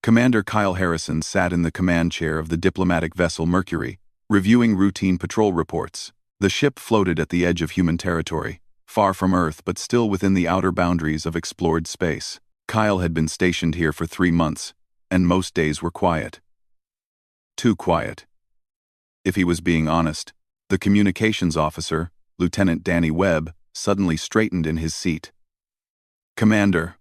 Commander Kyle Harrison sat in the command chair of the diplomatic vessel Mercury, reviewing routine patrol reports. The ship floated at the edge of human territory, far from Earth but still within the outer boundaries of explored space. Kyle had been stationed here for 3 months, and most days were quiet. Too quiet. If he was being honest, the communications officer, Lieutenant Danny Webb, suddenly straightened in his seat. "Commander,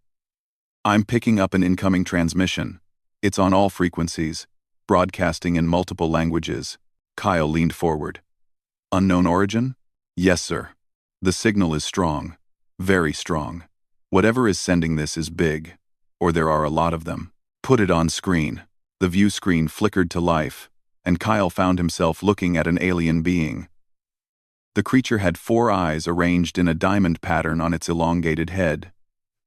I'm picking up an incoming transmission. It's on all frequencies, broadcasting in multiple languages." Kyle leaned forward. "Unknown origin?" "Yes, sir. The signal is strong. Very strong. Whatever is sending this is big, or there are a lot of them. Put it on screen." The view screen flickered to life, and Kyle found himself looking at an alien being. The creature had 4 eyes arranged in a diamond pattern on its elongated head.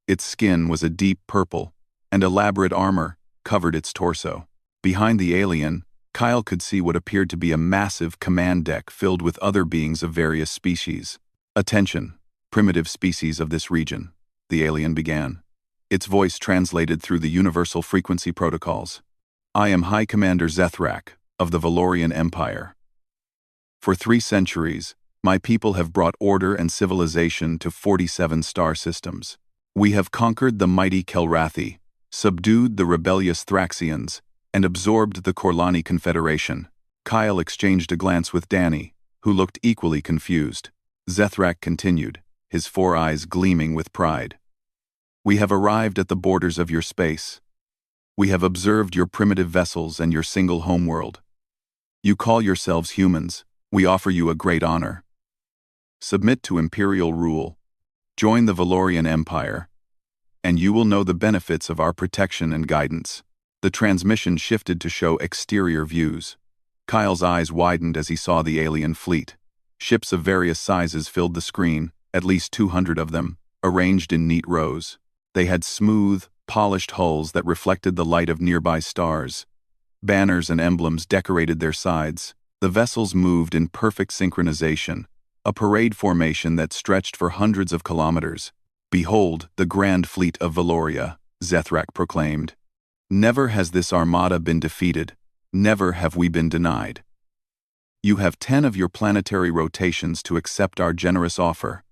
Its skin was a deep purple, and elaborate armor covered its torso. Behind the alien, Kyle could see what appeared to be a massive command deck filled with other beings of various species. "Attention, primitive species of this region," the alien began. Its voice translated through the universal frequency protocols. "I am High Commander Zethrak, of the Valorian Empire. For 3 centuries, my people have brought order and civilization to 47 star systems. We have conquered the mighty Kelrathi, subdued the rebellious Thraxians, and absorbed the Korlani Confederation." Kyle exchanged a glance with Danny, who looked equally confused. Zethrak continued, his 4 eyes gleaming with pride. "We have arrived at the borders of your space. We have observed your primitive vessels and your single homeworld. You call yourselves humans. We offer you a great honor. Submit to imperial rule. Join the Valorian Empire, and you will know the benefits of our protection and guidance." The transmission shifted to show exterior views. Kyle's eyes widened as he saw the alien fleet. Ships of various sizes filled the screen, at least 200 of them, arranged in neat rows. They had smooth, polished hulls that reflected the light of nearby stars. Banners and emblems decorated their sides. The vessels moved in perfect synchronization, a parade formation that stretched for hundreds of kilometers. "Behold, the grand fleet of Valoria," Zethrak proclaimed. "Never has this armada been defeated. Never have we been denied. You have 10 of your planetary rotations to accept our generous offer.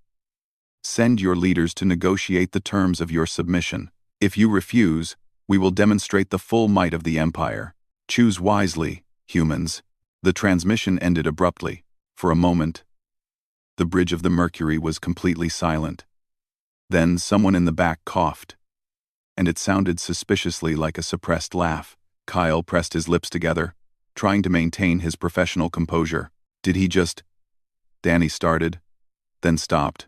Send your leaders to negotiate the terms of your submission. If you refuse, we will demonstrate the full might of the Empire. Choose wisely, humans." The transmission ended abruptly. For a moment, the bridge of the Mercury was completely silent. Then someone in the back coughed, and it sounded suspiciously like a suppressed laugh. Kyle pressed his lips together, trying to maintain his professional composure. "Did he just—" Danny started, then stopped.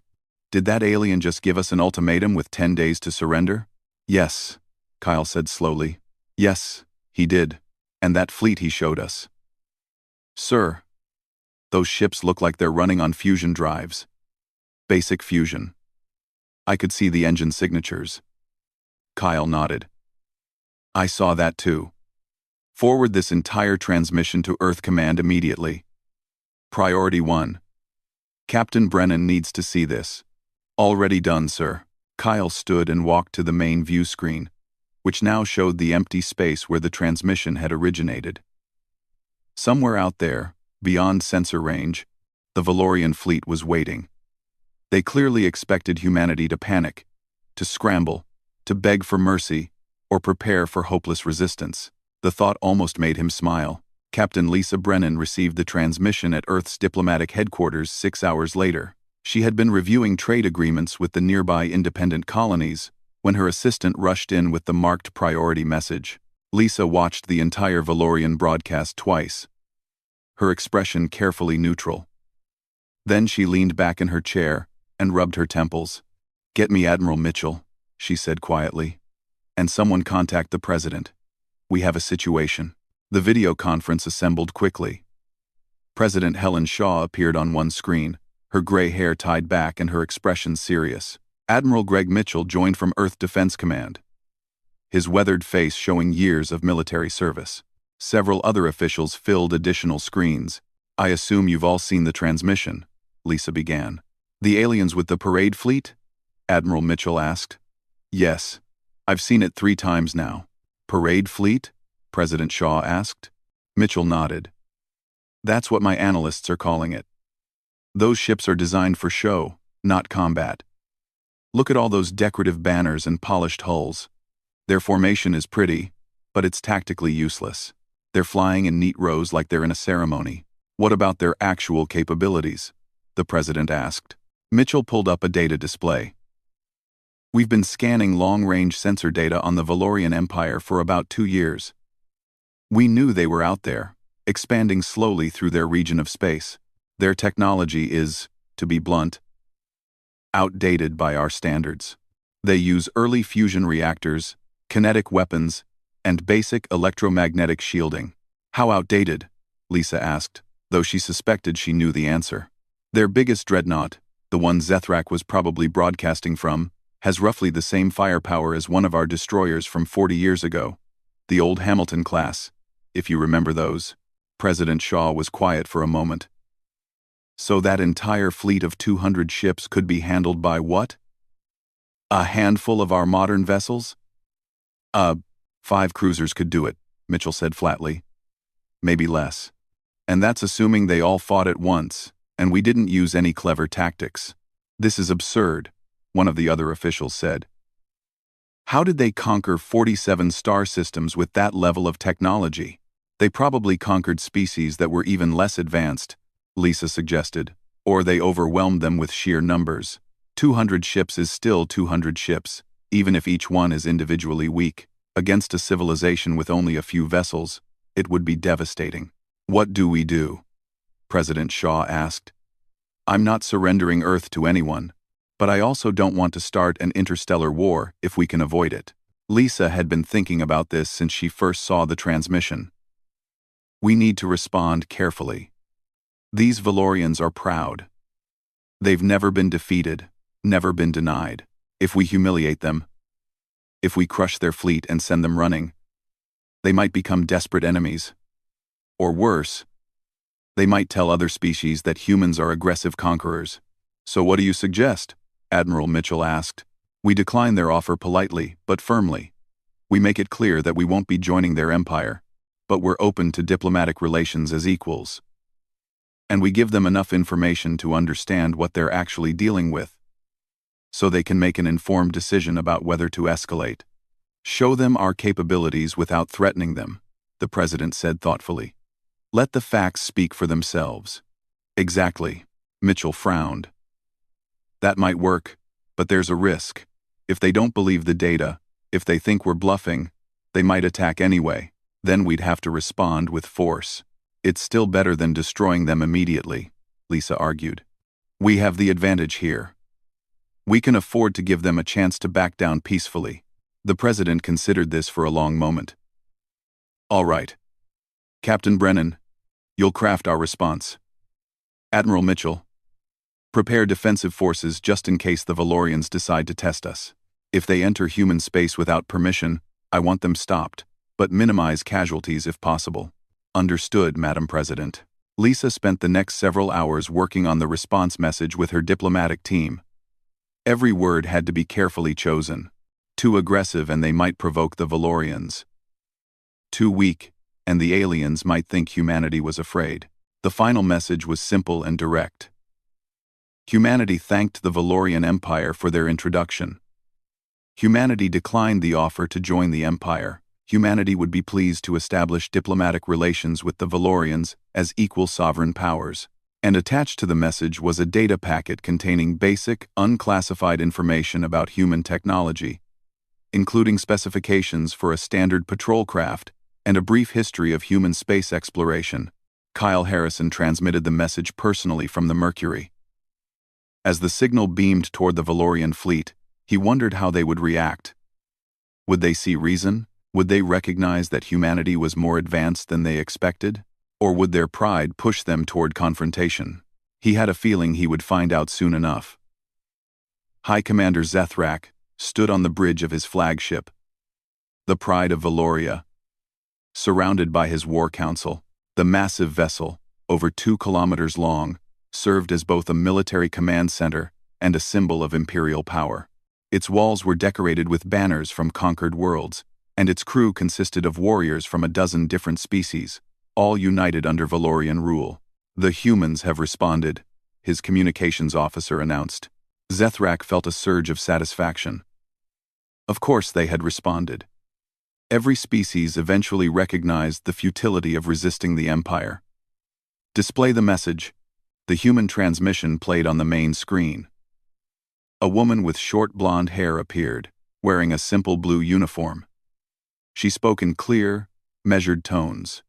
"Did that alien just give us an ultimatum with 10 days to surrender?" "Yes," Kyle said slowly. "Yes, he did. And that fleet he showed us. Sir, those ships look like they're running on fusion drives. Basic fusion. I could see the engine signatures." Kyle nodded. "I saw that too. Forward this entire transmission to Earth Command immediately. Priority 1. Captain Brennan needs to see this." "Already done, sir." Kyle stood and walked to the main view screen, which now showed the empty space where the transmission had originated. Somewhere out there, beyond sensor range, the Valorian fleet was waiting. They clearly expected humanity to panic, to scramble, to beg for mercy, or prepare for hopeless resistance. The thought almost made him smile. Captain Lisa Brennan received the transmission at Earth's diplomatic headquarters 6 hours later. She had been reviewing trade agreements with the nearby independent colonies when her assistant rushed in with the marked priority message. Lisa watched the entire Valorian broadcast twice, her expression carefully neutral. Then she leaned back in her chair and rubbed her temples. "Get me Admiral Mitchell," she said quietly. "And someone contact the president. We have a situation." The video conference assembled quickly. President Helen Shaw appeared on one screen, her gray hair tied back and her expression serious. Admiral Greg Mitchell joined from Earth Defense Command, his weathered face showing years of military service. Several other officials filled additional screens. "I assume you've all seen the transmission," Lisa began. "The aliens with the parade fleet?" Admiral Mitchell asked. "Yes. I've seen it 3 times now." Parade fleet? President Shaw asked. Mitchell nodded. That's what my analysts are calling it. Those ships are designed for show, not combat. Look at all those decorative banners and polished hulls. Their formation is pretty, but it's tactically useless. They're flying in neat rows like they're in a ceremony. What about their actual capabilities? The president asked. Mitchell pulled up a data display. We've been scanning long-range sensor data on the Valorian Empire for about 2 years. We knew they were out there, expanding slowly through their region of space. Their technology is, to be blunt, outdated by our standards. They use early fusion reactors, kinetic weapons, and basic electromagnetic shielding. How outdated? Lisa asked, though she suspected she knew the answer. Their biggest dreadnought, the one Zethrak was probably broadcasting from, has roughly the same firepower as one of our destroyers from 40 years ago. The old Hamilton class, if you remember those. President Shaw was quiet for a moment. So that entire fleet of 200 ships could be handled by what? A handful of our modern vessels? 5 cruisers could do it, Mitchell said flatly. Maybe less. And that's assuming they all fought at once, and we didn't use any clever tactics. This is absurd, one of the other officials said. How did they conquer 47 star systems with that level of technology? They probably conquered species that were even less advanced, Lisa suggested, or they overwhelmed them with sheer numbers. 200 ships is still 200 ships, even if each one is individually weak. Against a civilization with only a few vessels, it would be devastating. What do we do? President Shaw asked. I'm not surrendering Earth to anyone, but I also don't want to start an interstellar war if we can avoid it. Lisa had been thinking about this since she first saw the transmission. We need to respond carefully. These Valorians are proud. They've never been defeated, never been denied. If we humiliate them, if we crush their fleet and send them running, they might become desperate enemies. Or worse, they might tell other species that humans are aggressive conquerors. So what do you suggest? Admiral Mitchell asked. We decline their offer politely, but firmly. We make it clear that we won't be joining their empire, but we're open to diplomatic relations as equals. And we give them enough information to understand what they're actually dealing with, so they can make an informed decision about whether to escalate. Show them our capabilities without threatening them, the president said thoughtfully. Let the facts speak for themselves. Exactly, Mitchell frowned. That might work, but there's a risk. If they don't believe the data, if they think we're bluffing, they might attack anyway. Then we'd have to respond with force. It's still better than destroying them immediately, Lisa argued. We have the advantage here. We can afford to give them a chance to back down peacefully. The president considered this for a long moment. All right. Captain Brennan, you'll craft our response. Admiral Mitchell, prepare defensive forces just in case the Valorians decide to test us. If they enter human space without permission, I want them stopped, but minimize casualties if possible. Understood, Madam President. Lisa spent the next several hours working on the response message with her diplomatic team. Every word had to be carefully chosen. Too aggressive and they might provoke the Valorians. Too weak, and the aliens might think humanity was afraid. The final message was simple and direct. Humanity thanked the Valorian Empire for their introduction. Humanity declined the offer to join the Empire. Humanity would be pleased to establish diplomatic relations with the Valorians as equal sovereign powers. And attached to the message was a data packet containing basic, unclassified information about human technology, including specifications for a standard patrol craft and a brief history of human space exploration. Kyle Harrison transmitted the message personally from the Mercury. As the signal beamed toward the Valorian fleet, he wondered how they would react. Would they see reason? Would they recognize that humanity was more advanced than they expected? Or would their pride push them toward confrontation? He had a feeling he would find out soon enough. High Commander Zethrak stood on the bridge of his flagship, the Pride of Valoria. Surrounded by his war council, the massive vessel, over 2 kilometers long, served as both a military command center and a symbol of imperial power. Its walls were decorated with banners from conquered worlds, and its crew consisted of warriors from a dozen different species, all united under Valorian rule. "The humans have responded," his communications officer announced. Zethrak felt a surge of satisfaction. Of course they had responded. Every species eventually recognized the futility of resisting the Empire. "Display the message." The human transmission played on the main screen. A woman with short blonde hair appeared, wearing a simple blue uniform. She spoke in clear, measured tones.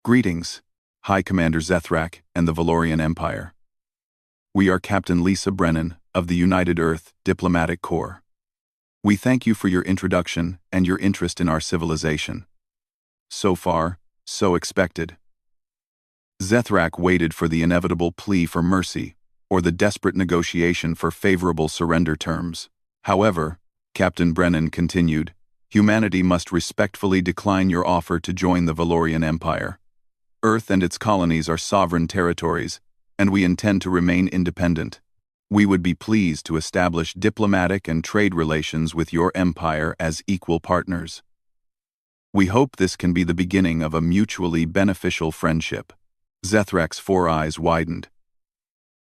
"Greetings, High Commander Zethrak and the Valorian Empire. We are Captain Lisa Brennan of the United Earth Diplomatic Corps. We thank you for your introduction and your interest in our civilization. So far, so expected." Zethrak waited for the inevitable plea for mercy or the desperate negotiation for favorable surrender terms. However, Captain Brennan continued, "Humanity must respectfully decline your offer to join the Valorian Empire. Earth and its colonies are sovereign territories, and we intend to remain independent. We would be pleased to establish diplomatic and trade relations with your empire as equal partners. We hope this can be the beginning of a mutually beneficial friendship." Zethrak's four eyes widened.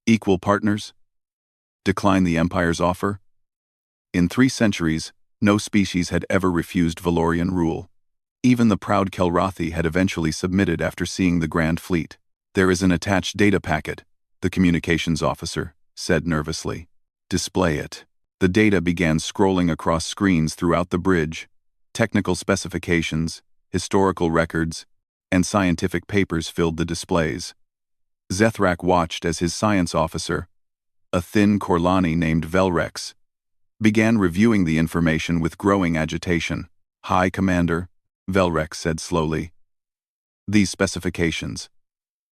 Equal partners? Decline the Empire's offer? In 3 centuries, no species had ever refused Valorian rule. Even the proud Kelrathi had eventually submitted after seeing the Grand Fleet. "There is an attached data packet," the communications officer said nervously. "Display it." The data began scrolling across screens throughout the bridge. Technical specifications, historical records, and scientific papers filled the displays. Zethrak watched as his science officer, a thin Korlani named Velrex, began reviewing the information with growing agitation. "High Commander," Velrex said slowly. "These specifications.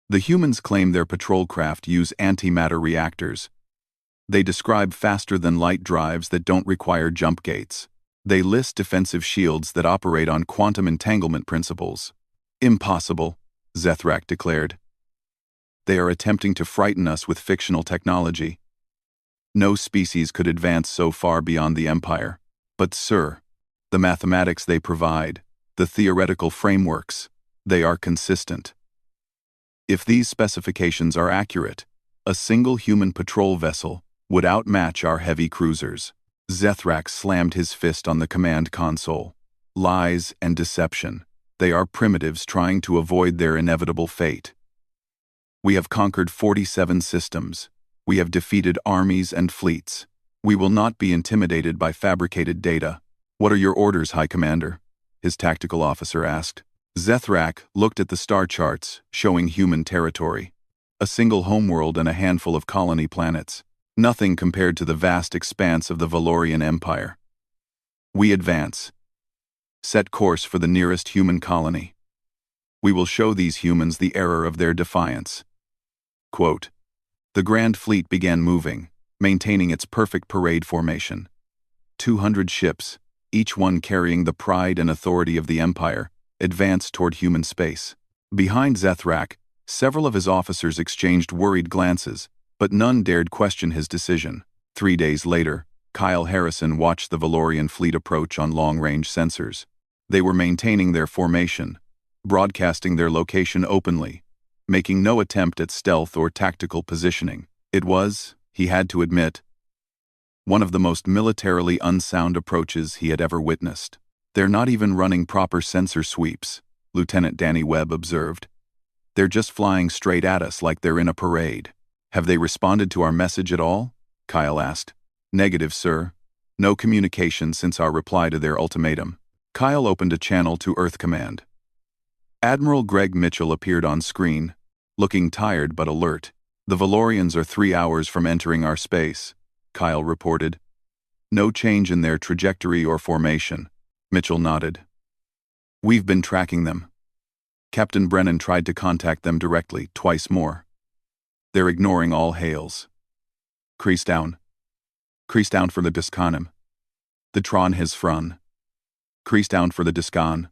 The humans claim their patrol craft use antimatter reactors. They describe faster-than-light drives that don't require jump gates. They list defensive shields that operate on quantum entanglement principles." "Impossible," Zethrak declared. "They are attempting to frighten us with fictional technology. No species could advance so far beyond the Empire. But, sir, the mathematics they provide, the theoretical frameworks, they are consistent. If these specifications are accurate, a single human patrol vessel would outmatch our heavy cruisers." Zethrak slammed his fist on the command console. "Lies and deception. They are primitives trying to avoid their inevitable fate. We have conquered 47 systems. We have defeated armies and fleets. We will not be intimidated by fabricated data." "What are your orders, High Commander?" his tactical officer asked. Zethrak looked at the star charts showing human territory. A single homeworld and a handful of colony planets. Nothing compared to the vast expanse of the Valorian Empire. "We advance. Set course for the nearest human colony. We will show these humans the error of their defiance." Quote, "The Grand Fleet began moving, maintaining its perfect parade formation. 200 ships, each one carrying the pride and authority of the Empire, advanced toward human space. Behind Zethrak, several of his officers exchanged worried glances, but none dared question his decision. 3 days later, Kyle Harrison watched the Valorian fleet approach on long-range sensors. They were maintaining their formation, broadcasting their location openly, making no attempt at stealth or tactical positioning. It was, he had to admit, one of the most militarily unsound approaches he had ever witnessed. "They're not even running proper sensor sweeps," Lieutenant Danny Webb observed. "They're just flying straight at us like they're in a parade." "Have they responded to our message at all?" Kyle asked. "Negative, sir. No communication since our reply to their ultimatum." Kyle opened a channel to Earth Command. Admiral Greg Mitchell appeared on screen, looking tired but alert. "The Valorians are 3 hours from entering our space," Kyle reported. "No change in their trajectory or formation." Mitchell nodded. "We've been tracking them. Captain Brennan tried to contact them directly, twice more. They're ignoring all hails. Crease down. Crease down for the Discanem. The Tron has frun. Crease down for the Discan.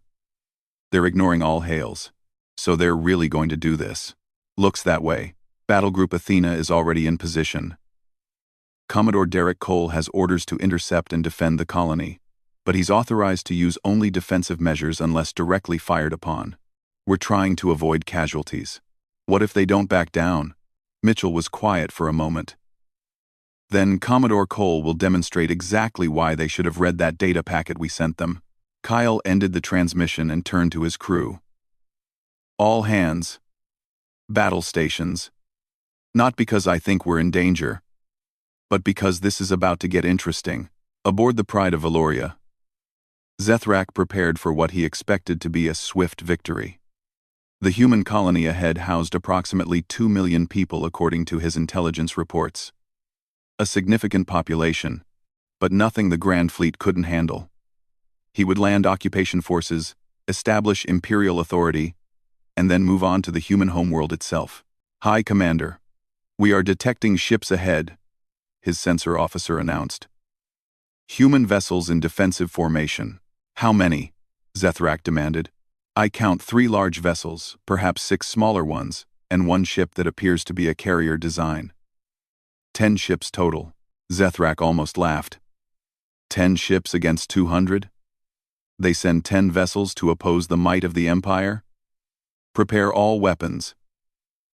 They're ignoring all hails. So they're really going to do this. Looks that way. Battle Group Athena is already in position. Commodore Derek Cole has orders to intercept and defend the colony. but he's authorized to use only defensive measures unless directly fired upon. We're trying to avoid casualties. What if they don't back down? Mitchell was quiet for a moment. Then Commodore Cole will demonstrate exactly why they should have read that data packet we sent them. Kyle ended the transmission and turned to his crew. All hands. Battle stations. Not because I think we're in danger, but because this is about to get interesting. Aboard the Pride of Valoria, Zethrak prepared for what he expected to be a swift victory. The human colony ahead housed approximately 2 million people according to his intelligence reports. A significant population, but nothing the Grand Fleet couldn't handle. He would land occupation forces, establish imperial authority, and then move on to the human homeworld itself. High Commander, we are detecting ships ahead, his sensor officer announced. Human vessels in defensive formation. How many? Zethrak demanded. I count 3 large vessels, perhaps 6 smaller ones, and 1 ship that appears to be a carrier design. 10 ships total. Zethrak almost laughed. 10 ships against 200? They send 10 vessels to oppose the might of the Empire? Prepare all weapons.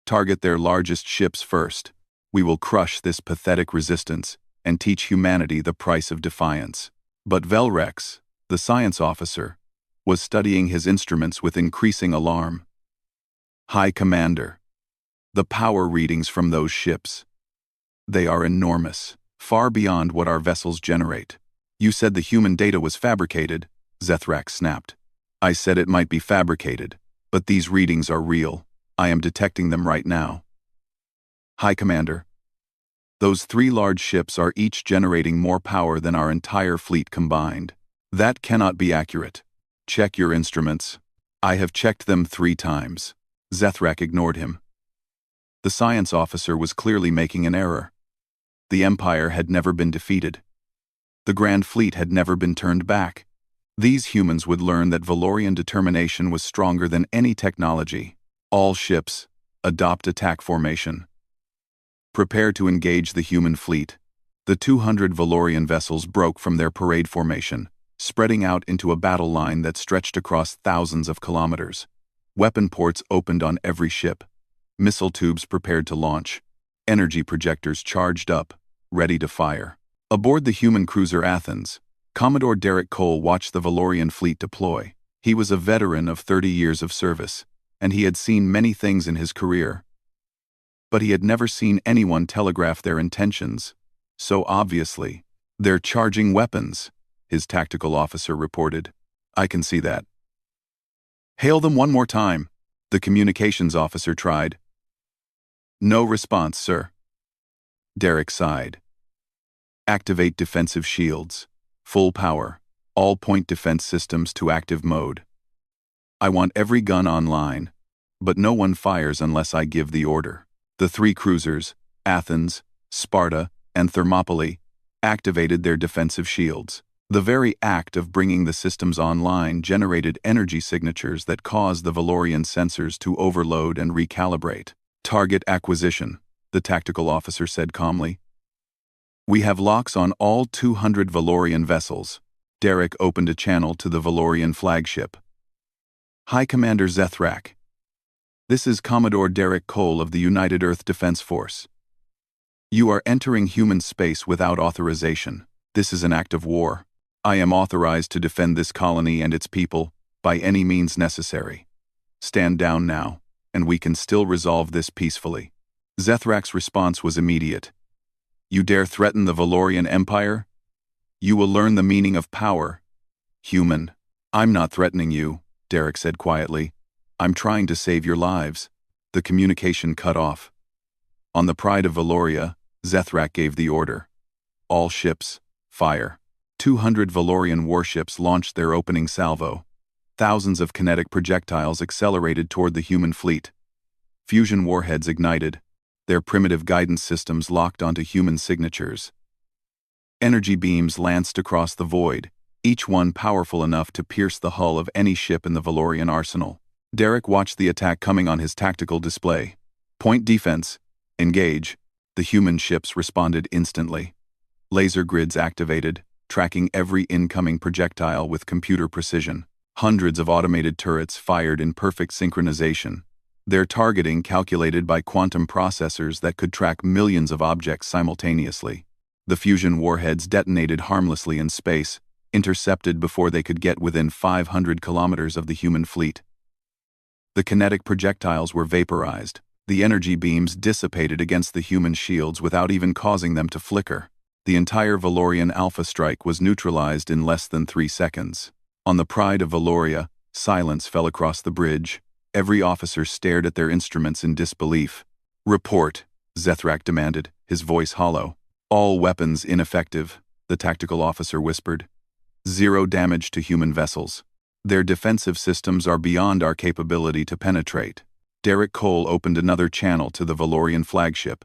Target their largest ships first. We will crush this pathetic resistance and teach humanity the price of defiance. But Velrex, the science officer, was studying his instruments with increasing alarm. High Commander, the power readings from those ships. They are enormous, far beyond what our vessels generate. You said the human data was fabricated, Zethrak snapped. I said it might be fabricated, but these readings are real. I am detecting them right now. High Commander, those 3 large ships are each generating more power than our entire fleet combined. That cannot be accurate. Check your instruments. I have checked them 3 times. Zethrak ignored him. The science officer was clearly making an error. The Empire had never been defeated. The Grand Fleet had never been turned back. These humans would learn that Valorian determination was stronger than any technology. All ships, adopt attack formation. Prepare to engage the human fleet. The 200 Valorian vessels broke from their parade formation, spreading out into a battle line that stretched across thousands of kilometers. Weapon ports opened on every ship. Missile tubes prepared to launch. Energy projectors charged up, ready to fire. Aboard the human cruiser Athens, Commodore Derek Cole watched the Valorian fleet deploy. He was a veteran of 30 years of service, and he had seen many things in his career. But he had never seen anyone telegraph their intentions. So obviously, they're charging weapons, his tactical officer reported. I can see that. Hail them one more time, the communications officer tried. No response, sir. Derek sighed. Activate defensive shields. Full power. All point defense systems to active mode. I want every gun online, but no one fires unless I give the order. The 3 cruisers, Athens, Sparta, and Thermopylae, activated their defensive shields. The very act of bringing the systems online generated energy signatures that caused the Valorian sensors to overload and recalibrate. Target acquisition, the tactical officer said calmly. We have locks on all 200 Valorian vessels. Derek opened a channel to the Valorian flagship. High Commander Zethrak. This is Commodore Derek Cole of the United Earth Defense Force. You are entering human space without authorization. This is an act of war. I am authorized to defend this colony and its people by any means necessary. Stand down now, and we can still resolve this peacefully. Zethrak's response was immediate. You dare threaten the Valorian Empire? You will learn the meaning of power. Human. I'm not threatening you, Derek said quietly. I'm trying to save your lives. The communication cut off. On the Pride of Valoria, Zethrak gave the order. All ships, fire. 200 Valorian warships launched their opening salvo. Thousands of kinetic projectiles accelerated toward the human fleet. Fusion warheads ignited, their primitive guidance systems locked onto human signatures. Energy beams lanced across the void, each one powerful enough to pierce the hull of any ship in the Valorian arsenal. Derek watched the attack coming on his tactical display. Point defense. Engage. The human ships responded instantly. Laser grids activated. tracking every incoming projectile with computer precision. Hundreds of automated turrets fired in perfect synchronization, their targeting calculated by quantum processors that could track millions of objects simultaneously. The fusion warheads detonated harmlessly in space, intercepted before they could get within 500 kilometers of the human fleet. The kinetic projectiles were vaporized, the energy beams dissipated against the human shields without even causing them to flicker. The entire Valorian Alpha strike was neutralized in less than 3 seconds. On the Pride of Valoria, silence fell across the bridge. Every officer stared at their instruments in disbelief. "Report," Zethrak demanded, his voice hollow. "All weapons ineffective," the tactical officer whispered. "Zero damage to human vessels. Their defensive systems are beyond our capability to penetrate." Derek Cole opened another channel to the Valorian flagship.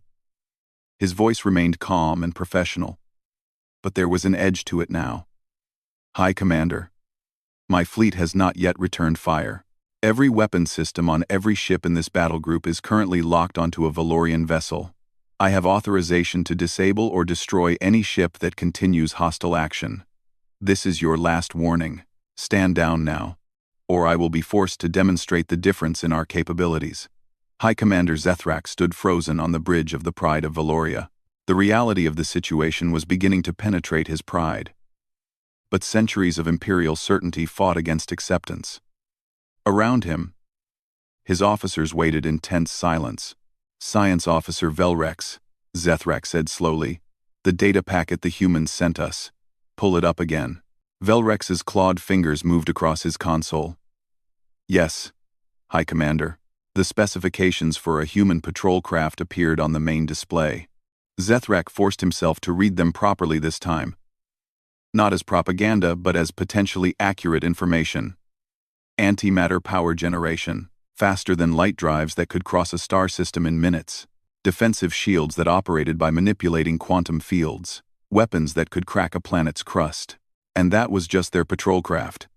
His voice remained calm and professional, but there was an edge to it now. "High Commander, my fleet has not yet returned fire. Every weapon system on every ship in this battle group is currently locked onto a Valorian vessel. I have authorization to disable or destroy any ship that continues hostile action. This is your last warning. Stand down now, or I will be forced to demonstrate the difference in our capabilities." High Commander Zethrak stood frozen on the bridge of the Pride of Valoria. The reality of the situation was beginning to penetrate his pride. But centuries of imperial certainty fought against acceptance. Around him, his officers waited in tense silence. "Science Officer Velrex," Zethrak said slowly, "the data packet the humans sent us. Pull it up again." Velrex's clawed fingers moved across his console. "Yes, High Commander." The specifications for a human patrol craft appeared on the main display. Zethrak forced himself to read them properly this time. Not as propaganda, but as potentially accurate information. Antimatter power generation, faster than light drives that could cross a star system in minutes. Defensive shields that operated by manipulating quantum fields. Weapons that could crack a planet's crust. And that was just their patrol craft.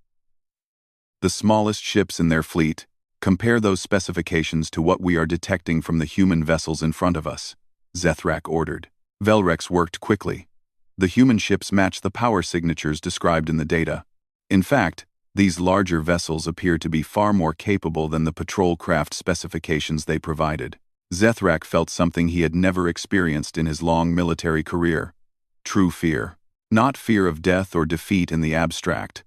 The smallest ships in their fleet. Compare those specifications to what we are detecting from the human vessels in front of us, Zethrak ordered. Velrex worked quickly. The human ships match the power signatures described in the data. In fact, these larger vessels appear to be far more capable than the patrol craft specifications they provided. Zethrak felt something he had never experienced in his long military career. True fear. Not fear of death or defeat in the abstract,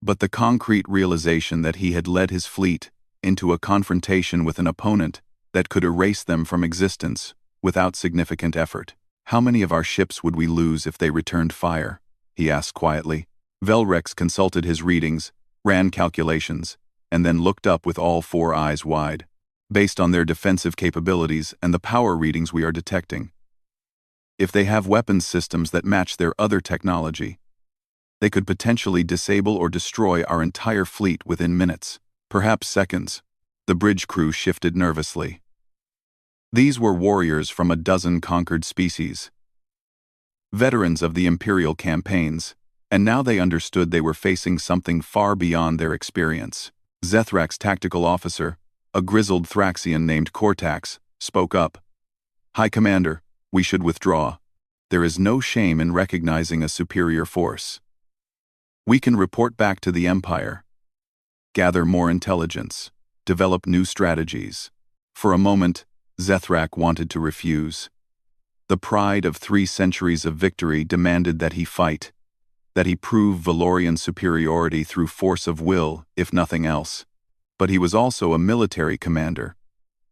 but the concrete realization that he had led his fleet into a confrontation with an opponent that could erase them from existence without significant effort. "How many of our ships would we lose if they returned fire?" he asked quietly. Velrex consulted his readings, ran calculations, and then looked up with all 4 eyes wide. "Based on their defensive capabilities and the power readings we are detecting, if they have weapons systems that match their other technology, they could potentially disable or destroy our entire fleet within minutes, perhaps seconds." The bridge crew shifted nervously. These were warriors from a dozen conquered species, veterans of the Imperial campaigns, and now they understood they were facing something far beyond their experience. Zethrak's tactical officer, a grizzled Thraxian named Cortax, spoke up. "High Commander, we should withdraw. There is no shame in recognizing a superior force. We can report back to the Empire, gather more intelligence, develop new strategies." For a moment, Zethrak wanted to refuse. The pride of 3 centuries of victory demanded that he fight, that he prove Valorian superiority through force of will, if nothing else. But he was also a military commander,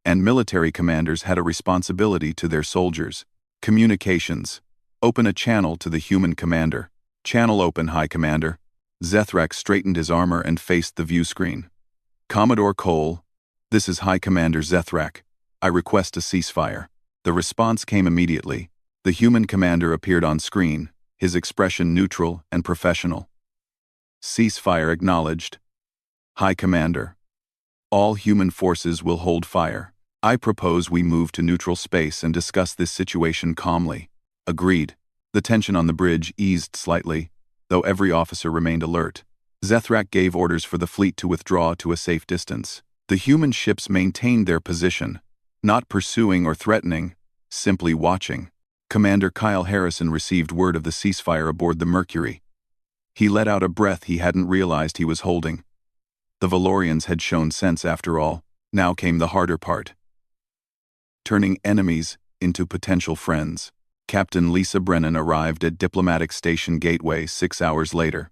and military commanders had a responsibility to their soldiers. Communications. "Open a channel to the human commander." "Channel open, High Commander." Zethrak straightened his armor and faced the view screen. "Commodore Cole, this is High Commander Zethrak. I request a ceasefire." The response came immediately. The human commander appeared on screen, his expression neutral and professional. "Ceasefire acknowledged. High Commander, all human forces will hold fire. I propose we move to neutral space and discuss this situation calmly." Agreed. The tension on the bridge eased slightly, though every officer remained alert. Zethrak gave orders for the fleet to withdraw to a safe distance. The human ships maintained their position, not pursuing or threatening, simply watching. Commander Kyle Harrison received word of the ceasefire aboard the Mercury. He let out a breath he hadn't realized he was holding. The Valorians had shown sense after all. Now came the harder part. Turning enemies into potential friends. Captain Lisa Brennan arrived at Diplomatic Station Gateway 6 hours later.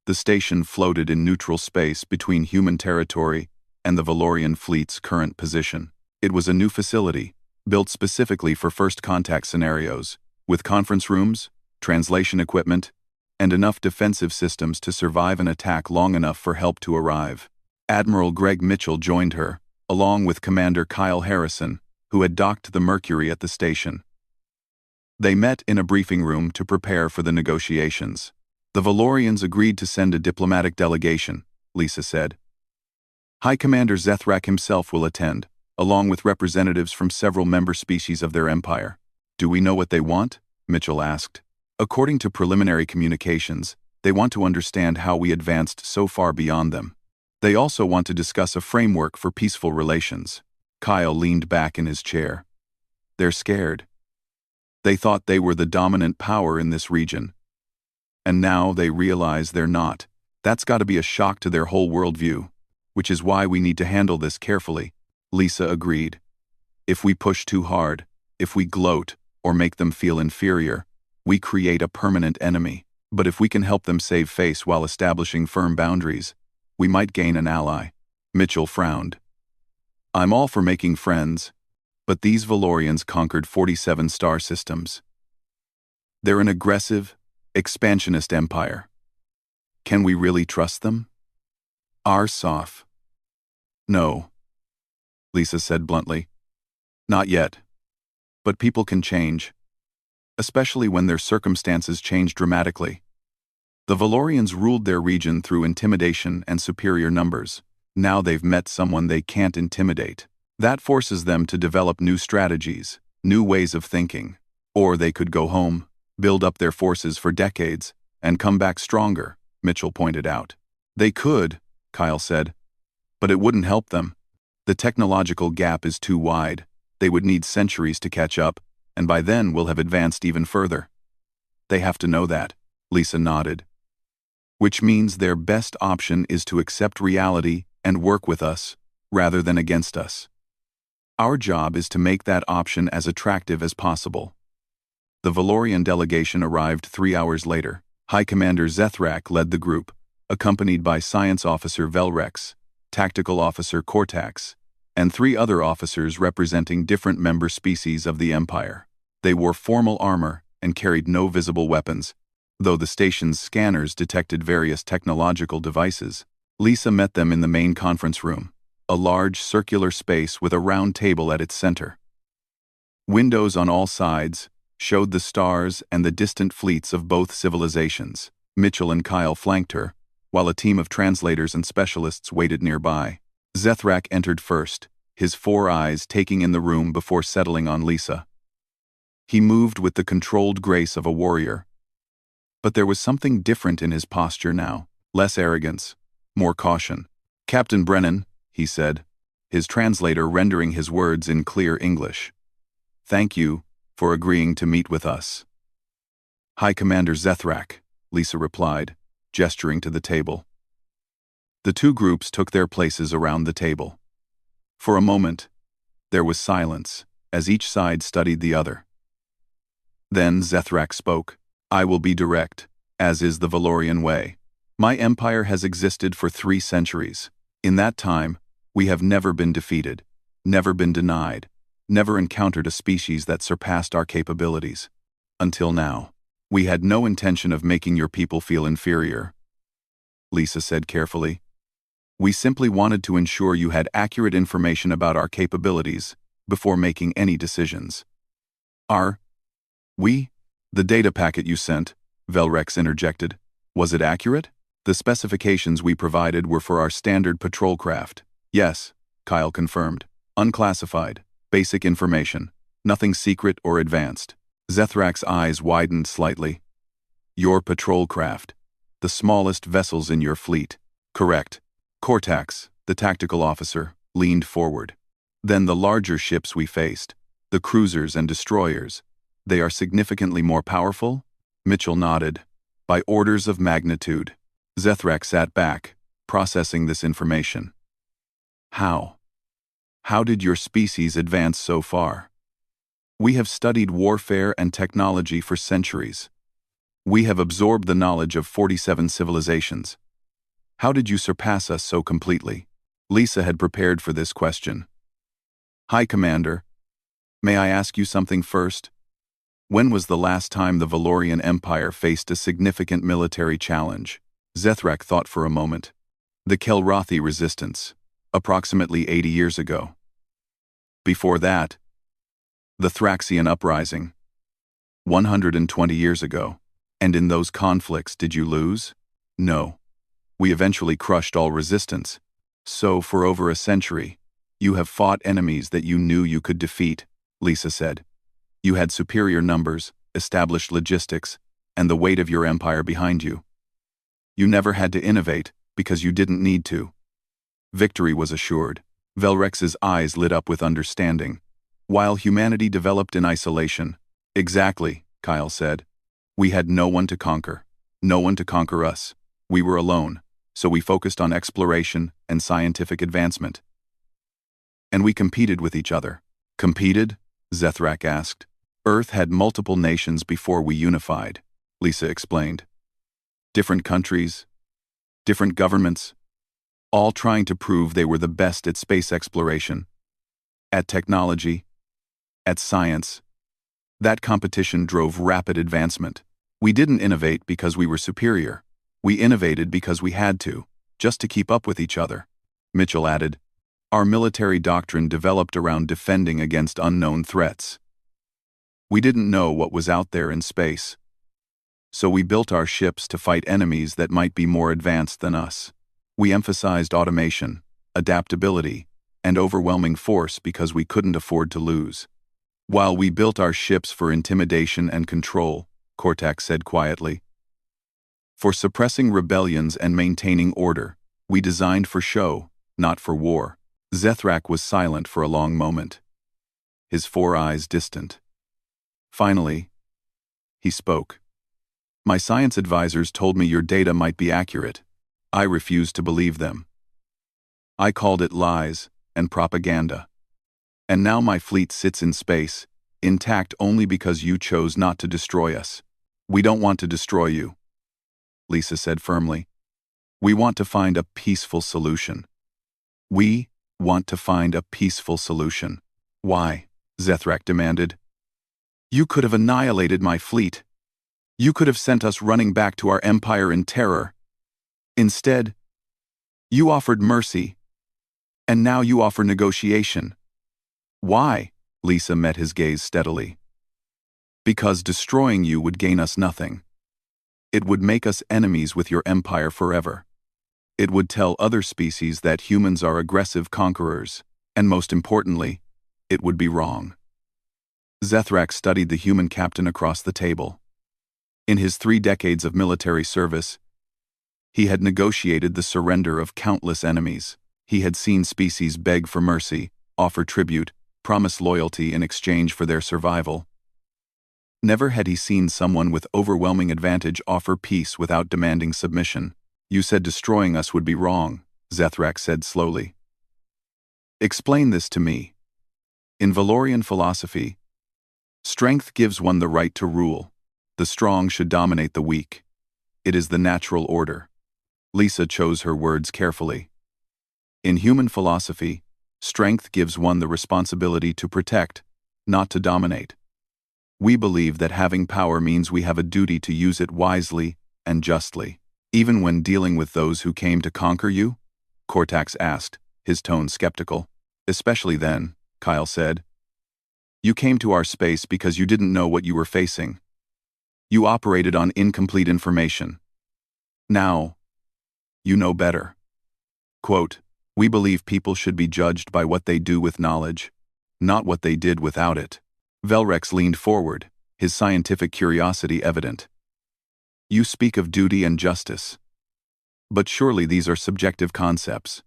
The station floated in neutral space between human territory and the Valorian fleet's current position. It was a new facility, built specifically for first contact scenarios, with conference rooms, translation equipment, and enough defensive systems to survive an attack long enough for help to arrive. Admiral Greg Mitchell joined her, along with Commander Kyle Harrison, who had docked the Mercury at the station. They met in a briefing room to prepare for the negotiations. The Valorians agreed to send a diplomatic delegation, Lisa said. High Commander Zethrak himself will attend, along with representatives from several member species of their empire. Do we know what they want? Mitchell asked. According to preliminary communications, they want to understand how we advanced so far beyond them. They also want to discuss a framework for peaceful relations. Kyle leaned back in his chair. They're scared. They thought they were the dominant power in this region. And now they realize they're not. That's got to be a shock to their whole worldview, which is why we need to handle this carefully. Lisa agreed. If we push too hard, if we gloat, or make them feel inferior, we create a permanent enemy. But if we can help them save face while establishing firm boundaries, we might gain an ally. Mitchell frowned. I'm all for making friends, but these Valorians conquered 47 star systems. They're an aggressive, expansionist empire. Can we really trust them? Sof. No, Lisa said bluntly. Not yet. But people can change, especially when their circumstances change dramatically. The Valorians ruled their region through intimidation and superior numbers. Now they've met someone they can't intimidate. That forces them to develop new strategies, new ways of thinking. Or they could go home, build up their forces for decades, and come back stronger, Mitchell pointed out. They could, Kyle said, but it wouldn't help them. The technological gap is too wide. They would need centuries to catch up, and by then we'll have advanced even further. They have to know that, Lisa nodded. Which means their best option is to accept reality and work with us, rather than against us. Our job is to make that option as attractive as possible. The Valorian delegation arrived 3 hours later. High Commander Zethrak led the group, accompanied by Science Officer Velrex, Tactical Officer Cortax, and 3 other officers representing different member species of the Empire. They wore formal armor and carried no visible weapons, though the station's scanners detected various technological devices. Lisa met them in the main conference room, a large circular space with a round table at its center. Windows on all sides showed the stars and the distant fleets of both civilizations. Mitchell and Kyle flanked her, while a team of translators and specialists waited nearby. Zethrak entered first, his 4 eyes taking in the room before settling on Lisa. He moved with the controlled grace of a warrior. But there was something different in his posture now, less arrogance, more caution. Captain Brennan, he said, his translator rendering his words in clear English. Thank you for agreeing to meet with us. High Commander Zethrak, Lisa replied, gesturing to the table. The 2 groups took their places around the table. For a moment, there was silence, as each side studied the other. Then Zethrak spoke. I will be direct, as is the Valorian way. My empire has existed for 3 centuries. In that time, we have never been defeated, never been denied, never encountered a species that surpassed our capabilities. Until now, we had no intention of making your people feel inferior, Lisa said carefully. We simply wanted to ensure you had accurate information about our capabilities before making any decisions. The data packet you sent, Velrex interjected. Was it accurate? The specifications we provided were for our standard patrol craft. Yes, Kyle confirmed. Unclassified, basic information, nothing secret or advanced. Zethrak's eyes widened slightly. Your patrol craft, the smallest vessels in your fleet. Correct. Cortax, the tactical officer, leaned forward. Then the larger ships we faced, the cruisers and destroyers, They are significantly more powerful? Mitchell nodded. By orders of magnitude. Zethrak sat back, processing this information. How? How did your species advance so far? We have studied warfare and technology for centuries. We have absorbed the knowledge of 47 civilizations. How did you surpass us so completely? Lisa had prepared for this question. Hi, Commander. May I ask you something first? When was the last time the Valorian Empire faced a significant military challenge? Zethrak thought for a moment. The Kelrothi resistance, approximately 80 years ago. Before that, the Thraxian uprising, 120 years ago. And in those conflicts, did you lose? No. We eventually crushed all resistance. So, for over a century, you have fought enemies that you knew you could defeat, Lisa said. You had superior numbers, established logistics, and the weight of your empire behind you. You never had to innovate, because you didn't need to. Victory was assured. Velrex's eyes lit up with understanding. While humanity developed in isolation. Exactly, Kyle said. We had no one to conquer. No one to conquer us. We were alone, so we focused on exploration and scientific advancement. And we competed with each other. Competed? Zethrak asked. Earth had multiple nations before we unified, Lisa explained. Different countries, different governments, all trying to prove they were the best at space exploration, at technology, at science. That competition drove rapid advancement. We didn't innovate because we were superior. We innovated because we had to, just to keep up with each other. Mitchell added, our military doctrine developed around defending against unknown threats. We didn't know what was out there in space. So we built our ships to fight enemies that might be more advanced than us. We emphasized automation, adaptability, and overwhelming force because we couldn't afford to lose. While we built our ships for intimidation and control, Kortak said quietly. For suppressing rebellions and maintaining order, we designed for show, not for war. Zethrak was silent for a long moment, his 4 eyes distant. Finally, he spoke. My science advisors told me your data might be accurate. I refused to believe them. I called it lies and propaganda. And now my fleet sits in space, intact only because you chose not to destroy us. We don't want to destroy you, Lisa said firmly. We want to find a peaceful solution. We want to find a peaceful solution. Why? Zethrak demanded. You could have annihilated my fleet. You could have sent us running back to our empire in terror. Instead, you offered mercy, and now you offer negotiation. Why? Lisa met his gaze steadily. Because destroying you would gain us nothing. It would make us enemies with your empire forever. It would tell other species that humans are aggressive conquerors, and most importantly, it would be wrong. Zethrak studied the human captain across the table. In his 3 decades of military service, he had negotiated the surrender of countless enemies. He had seen species beg for mercy, offer tribute, promise loyalty in exchange for their survival. Never had he seen someone with overwhelming advantage offer peace without demanding submission. You said destroying us would be wrong, Zethrak said slowly. Explain this to me. In Valorian philosophy, strength gives one the right to rule. The strong should dominate the weak. It is the natural order. Lisa chose her words carefully. In human philosophy, strength gives one the responsibility to protect, not to dominate. We believe that having power means we have a duty to use it wisely and justly. Even when dealing with those who came to conquer you? Kortax asked, his tone skeptical. Especially then, Kyle said. You came to our space because you didn't know what you were facing. You operated on incomplete information. Now, you know better. Quote, we believe people should be judged by what they do with knowledge, not what they did without it. Velrex leaned forward, his scientific curiosity evident. You speak of duty and justice. But surely these are subjective concepts.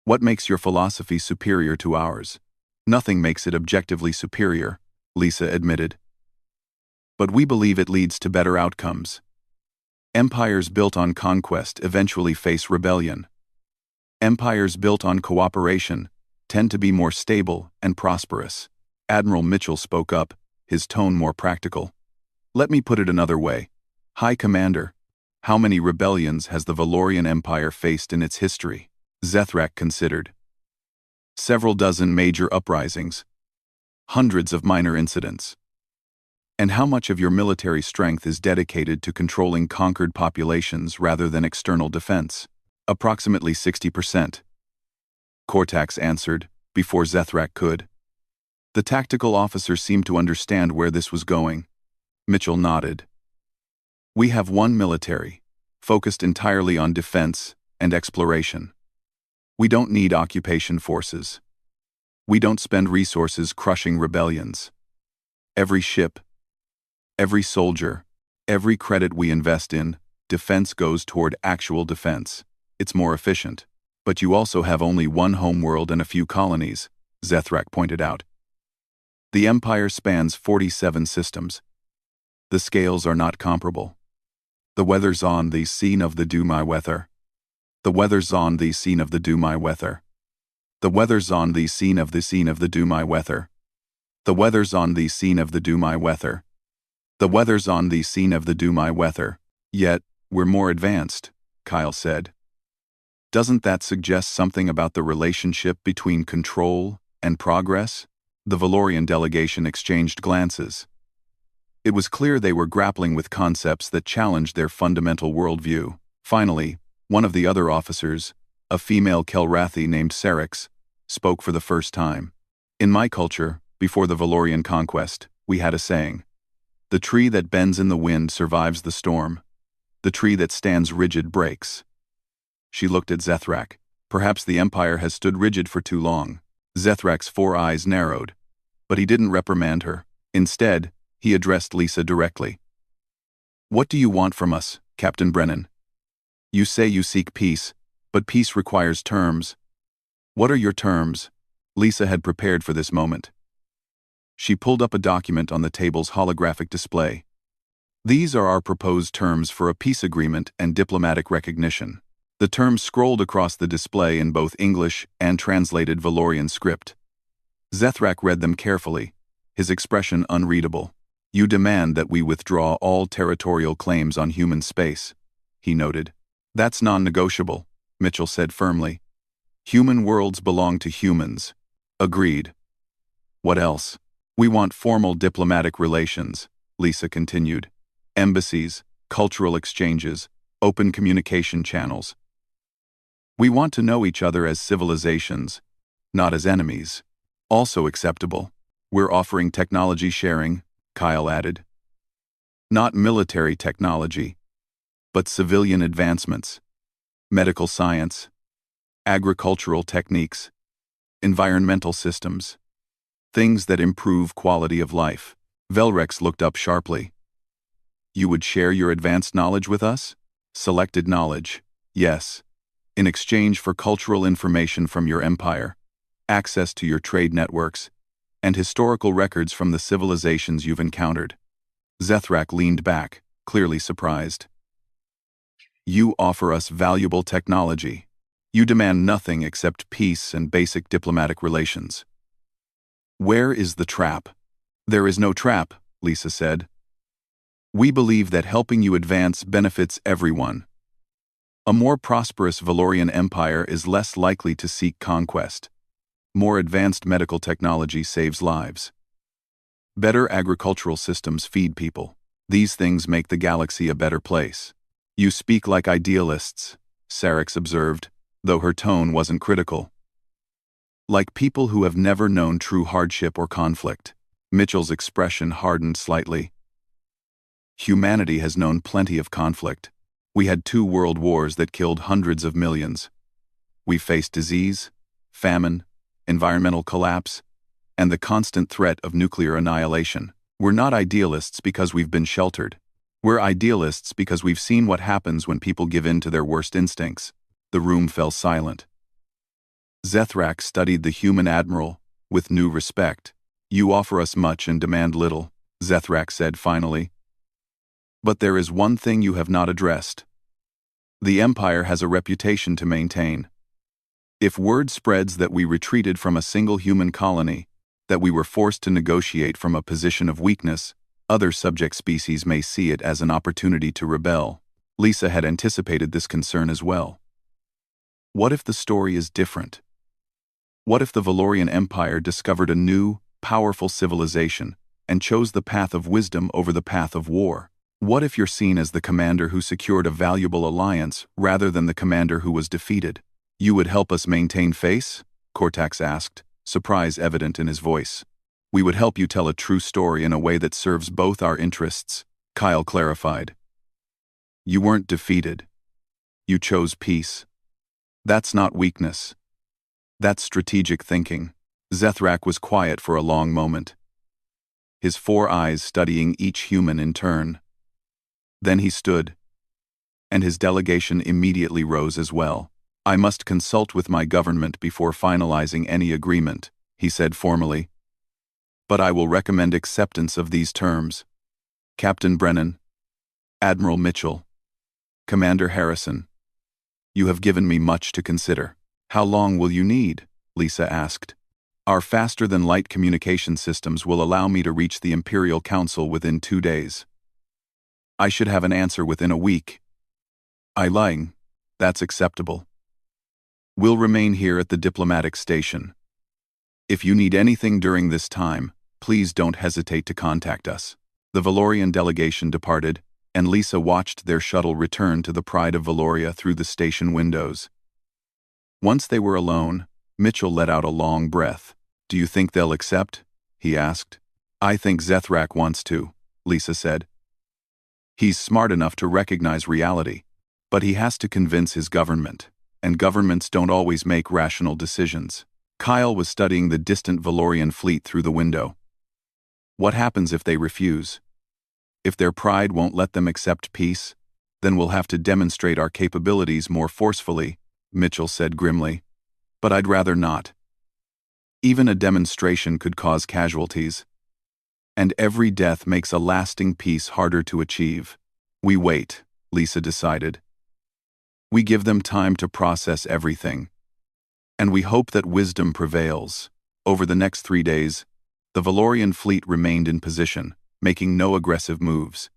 What makes your philosophy superior to ours? Nothing makes it objectively superior, Lisa admitted. But we believe it leads to better outcomes. Empires built on conquest eventually face rebellion. Empires built on cooperation tend to be more stable and prosperous. Admiral Mitchell spoke up, his tone more practical. Let me put it another way. High Commander, how many rebellions has the Valorian Empire faced in its history? Zethrak considered. Several dozen major uprisings. Hundreds of minor incidents. And how much of your military strength is dedicated to controlling conquered populations rather than external defense? Approximately 60%. Cortax answered, before Zethrak could. The tactical officer seemed to understand where this was going. Mitchell nodded. We have one military, focused entirely on defense and exploration. We don't need occupation forces. We don't spend resources crushing rebellions. Every ship, every soldier, every credit we invest in defense goes toward actual defense. It's more efficient. But you also have only one homeworld and a few colonies, Zethrak pointed out. The Empire spans 47 systems. The scales are not comparable. The weather's on the scene of the do my weather. The weather's on the scene of the do my weather. The weather's on the scene of the do my weather. The weather's on the scene of the do my weather. The weather's on the scene of the do my weather. Yet, we're more advanced, Kyle said. Doesn't that suggest something about the relationship between control and progress? The Valorian delegation exchanged glances. It was clear they were grappling with concepts that challenged their fundamental worldview. Finally, one of the other officers, a female Kelrathi named Serix, spoke for the first time. In my culture, before the Valorian conquest, we had a saying. The tree that bends in the wind survives the storm. The tree that stands rigid breaks. She looked at Zethrak. Perhaps the Empire has stood rigid for too long. Zethrak's 4 eyes narrowed. But he didn't reprimand her. Instead, he addressed Lisa directly. What do you want from us, Captain Brennan? You say you seek peace, but peace requires terms. What are your terms? Lisa had prepared for this moment. She pulled up a document on the table's holographic display. These are our proposed terms for a peace agreement and diplomatic recognition. The terms scrolled across the display in both English and translated Valorian script. Zethrak read them carefully, his expression unreadable. You demand that we withdraw all territorial claims on human space, he noted. That's non-negotiable, Mitchell said firmly. Human worlds belong to humans. Agreed. What else? We want formal diplomatic relations, Lisa continued. Embassies, cultural exchanges, open communication channels. We want to know each other as civilizations, not as enemies. Also acceptable. We're offering technology sharing, Kyle added. Not military technology, but civilian advancements. Medical science, agricultural techniques, environmental systems. Things that improve quality of life. Velrex looked up sharply. You would share your advanced knowledge with us? Selected knowledge, yes. In exchange for cultural information from your empire, access to your trade networks, and historical records from the civilizations you've encountered. Zethrak leaned back, clearly surprised. You offer us valuable technology. You demand nothing except peace and basic diplomatic relations. Where is the trap? There is no trap, Lisa said. We believe that helping you advance benefits everyone. A more prosperous Valorian empire is less likely to seek conquest. More advanced medical technology saves lives. Better agricultural systems feed people. These things make the galaxy a better place. You speak like idealists, Sarix observed, though her tone wasn't critical. Like people who have never known true hardship or conflict. Mitchell's expression hardened slightly. Humanity has known plenty of conflict. We had 2 world wars that killed hundreds of millions. We faced disease, famine, environmental collapse, and the constant threat of nuclear annihilation. We're not idealists because we've been sheltered. We're idealists because we've seen what happens when people give in to their worst instincts. The room fell silent. Zethrak studied the human admiral with new respect. You offer us much and demand little. Zethrak said finally. But there is one thing you have not addressed. The Empire has a reputation to maintain. If word spreads that we retreated from a single human colony, that we were forced to negotiate from a position of weakness, other subject species may see it as an opportunity to rebel. Lisa had anticipated this concern as well. What if the story is different? What if the Valorian Empire discovered a new, powerful civilization and chose the path of wisdom over the path of war? What if you're seen as the commander who secured a valuable alliance rather than the commander who was defeated? You would help us maintain face? Cortax asked, surprise evident in his voice. We would help you tell a true story in a way that serves both our interests, Kyle clarified. You weren't defeated. You chose peace. That's not weakness. That's strategic thinking. Zethrak was quiet for a long moment, his 4 eyes studying each human in turn. Then he stood, and his delegation immediately rose as well. I must consult with my government before finalizing any agreement, he said formally. But I will recommend acceptance of these terms. Captain Brennan, Admiral Mitchell, Commander Harrison, you have given me much to consider. How long will you need? Lisa asked. Our faster-than-light communication systems will allow me to reach the Imperial Council within 2 days. I should have an answer within a week. Lying. That's acceptable. We'll remain here at the diplomatic station. If you need anything during this time, please don't hesitate to contact us. The Valorian delegation departed, and Lisa watched their shuttle return to the Pride of Valoria through the station windows. Once they were alone, Mitchell let out a long breath. Do you think they'll accept? He asked. I think Zethrak wants to, Lisa said. He's smart enough to recognize reality, but he has to convince his government, and governments don't always make rational decisions. Kyle was studying the distant Valorian fleet through the window. What happens if they refuse? If their pride won't let them accept peace, then we'll have to demonstrate our capabilities more forcefully, Mitchell said grimly. But I'd rather not. Even a demonstration could cause casualties. And every death makes a lasting peace harder to achieve. We wait, Lisa decided. We give them time to process everything. And we hope that wisdom prevails. Over the next 3 days, the Valorian fleet remained in position, making no aggressive moves.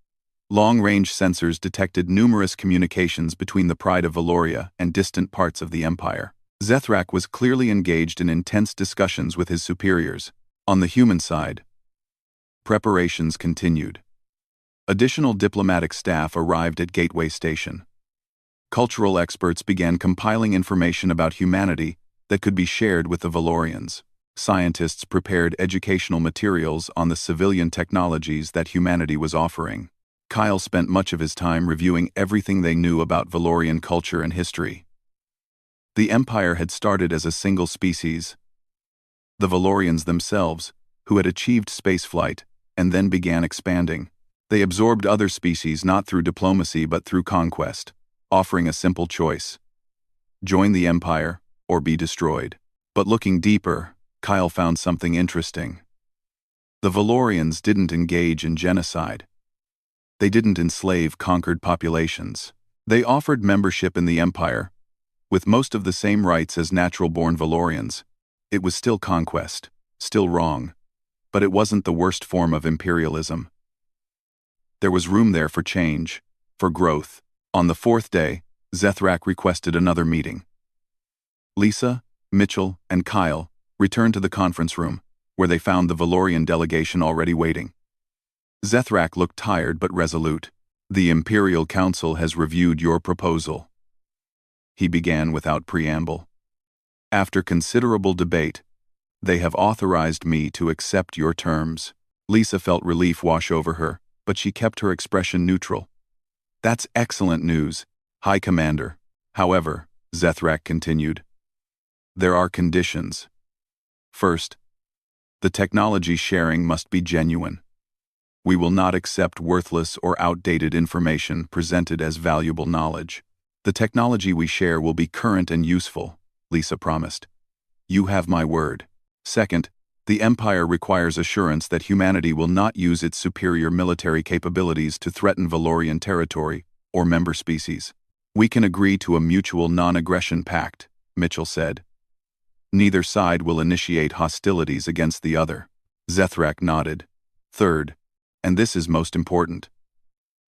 Long-range sensors detected numerous communications between the Pride of Valoria and distant parts of the Empire. Zethrak was clearly engaged in intense discussions with his superiors. On the human side, preparations continued. Additional diplomatic staff arrived at Gateway Station. Cultural experts began compiling information about humanity that could be shared with the Valorians. Scientists prepared educational materials on the civilian technologies that humanity was offering. Kyle spent much of his time reviewing everything they knew about Valorian culture and history. The Empire had started as a single species. The Valorians themselves, who had achieved spaceflight, and then began expanding. They absorbed other species not through diplomacy but through conquest, offering a simple choice: join the Empire or be destroyed. But looking deeper, Kyle found something interesting. The Valorians didn't engage in genocide. They didn't enslave conquered populations. They offered membership in the Empire, with most of the same rights as natural-born Valorians. It was still conquest, still wrong, but it wasn't the worst form of imperialism. There was room there for change, for growth. On the 4th day, Zethrak requested another meeting. Lisa, Mitchell, and Kyle returned to the conference room, where they found the Valorian delegation already waiting. Zethrak looked tired but resolute. The Imperial Council has reviewed your proposal, he began without preamble. After considerable debate, they have authorized me to accept your terms. Lisa felt relief wash over her, but she kept her expression neutral. That's excellent news, High Commander. However, Zethrak continued, there are conditions. First, the technology sharing must be genuine. We will not accept worthless or outdated information presented as valuable knowledge. The technology we share will be current and useful, Lisa promised. You have my word. Second, The Empire requires assurance that humanity will not use its superior military capabilities to threaten Valorian territory or member species. We can agree to a mutual non-aggression pact, Mitchell said. Neither side will initiate hostilities against the other. Zethrak nodded. Third, and this is most important,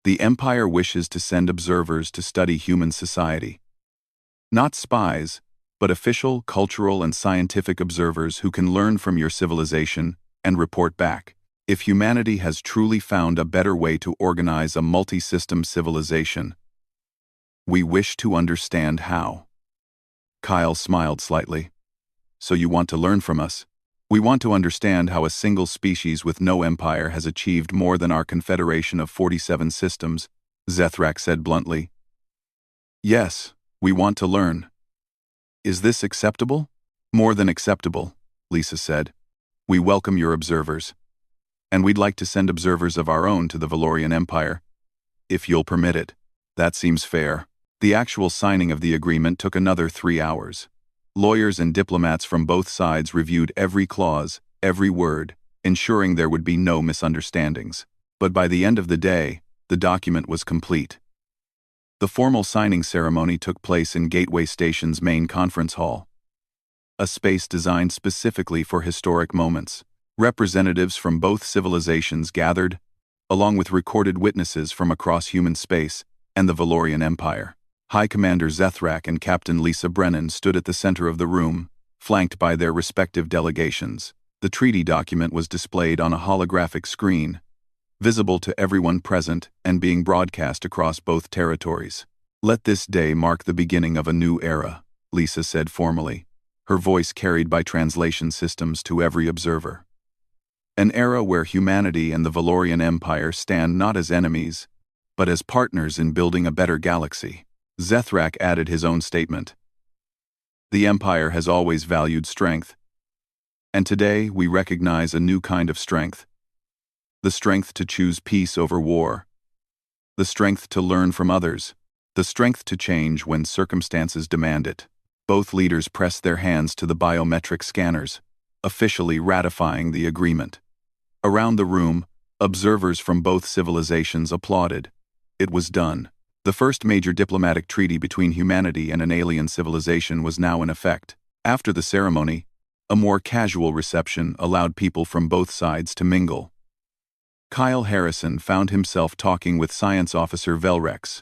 the Empire wishes to send observers to study human society. Not spies, but official, cultural, and scientific observers who can learn from your civilization and report back. If humanity has truly found a better way to organize a multi-system civilization, we wish to understand how. Kyle smiled slightly. So you want to learn from us? We want to understand how a single species with no empire has achieved more than our confederation of 47 systems, Zethrak said bluntly. Yes, we want to learn. Is this acceptable? More than acceptable, Lisa said. We welcome your observers. And we'd like to send observers of our own to the Valorian Empire. If you'll permit it. That seems fair. The actual signing of the agreement took another 3 hours. Lawyers and diplomats from both sides reviewed every clause, every word, ensuring there would be no misunderstandings. But by the end of the day, the document was complete. The formal signing ceremony took place in Gateway Station's main conference hall, a space designed specifically for historic moments. Representatives from both civilizations gathered, along with recorded witnesses from across human space and the Valorian Empire. High Commander Zethrak and Captain Lisa Brennan stood at the center of the room, flanked by their respective delegations. The treaty document was displayed on a holographic screen, visible to everyone present and being broadcast across both territories. Let this day mark the beginning of a new era, Lisa said formally, her voice carried by translation systems to every observer. An era where humanity and the Valorian Empire stand not as enemies, but as partners in building a better galaxy. Zethrak added his own statement. The Empire has always valued strength, and today we recognize a new kind of strength. The strength to choose peace over war. The strength to learn from others. The strength to change when circumstances demand it. Both leaders pressed their hands to the biometric scanners, officially ratifying the agreement. Around the room, observers from both civilizations applauded. It was done. The first major diplomatic treaty between humanity and an alien civilization was now in effect. After the ceremony, a more casual reception allowed people from both sides to mingle. Kyle Harrison found himself talking with Science Officer Velrex,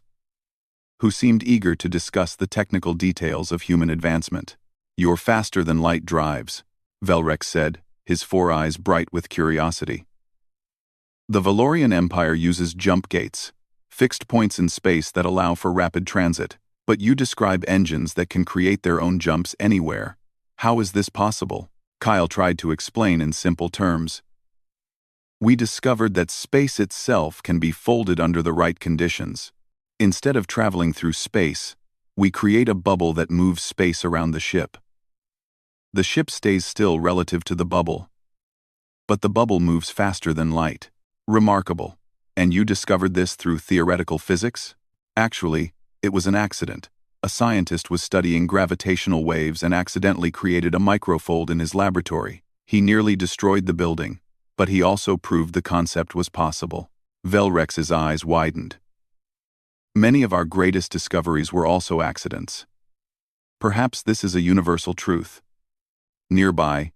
who seemed eager to discuss the technical details of human advancement. You're faster than light drives, Velrex said, his 4 eyes bright with curiosity. The Valorian Empire uses jump gates, fixed points in space that allow for rapid transit, but you describe engines that can create their own jumps anywhere. How is this possible? Kyle tried to explain in simple terms. We discovered that space itself can be folded under the right conditions. Instead of traveling through space, we create a bubble that moves space around the ship. The ship stays still relative to the bubble, but the bubble moves faster than light. Remarkable. And you discovered this through theoretical physics? Actually, it was an accident. A scientist was studying gravitational waves and accidentally created a microfold in his laboratory. He nearly destroyed the building, but he also proved the concept was possible. Velrex's eyes widened. Many of our greatest discoveries were also accidents. Perhaps this is a universal truth. Nearby,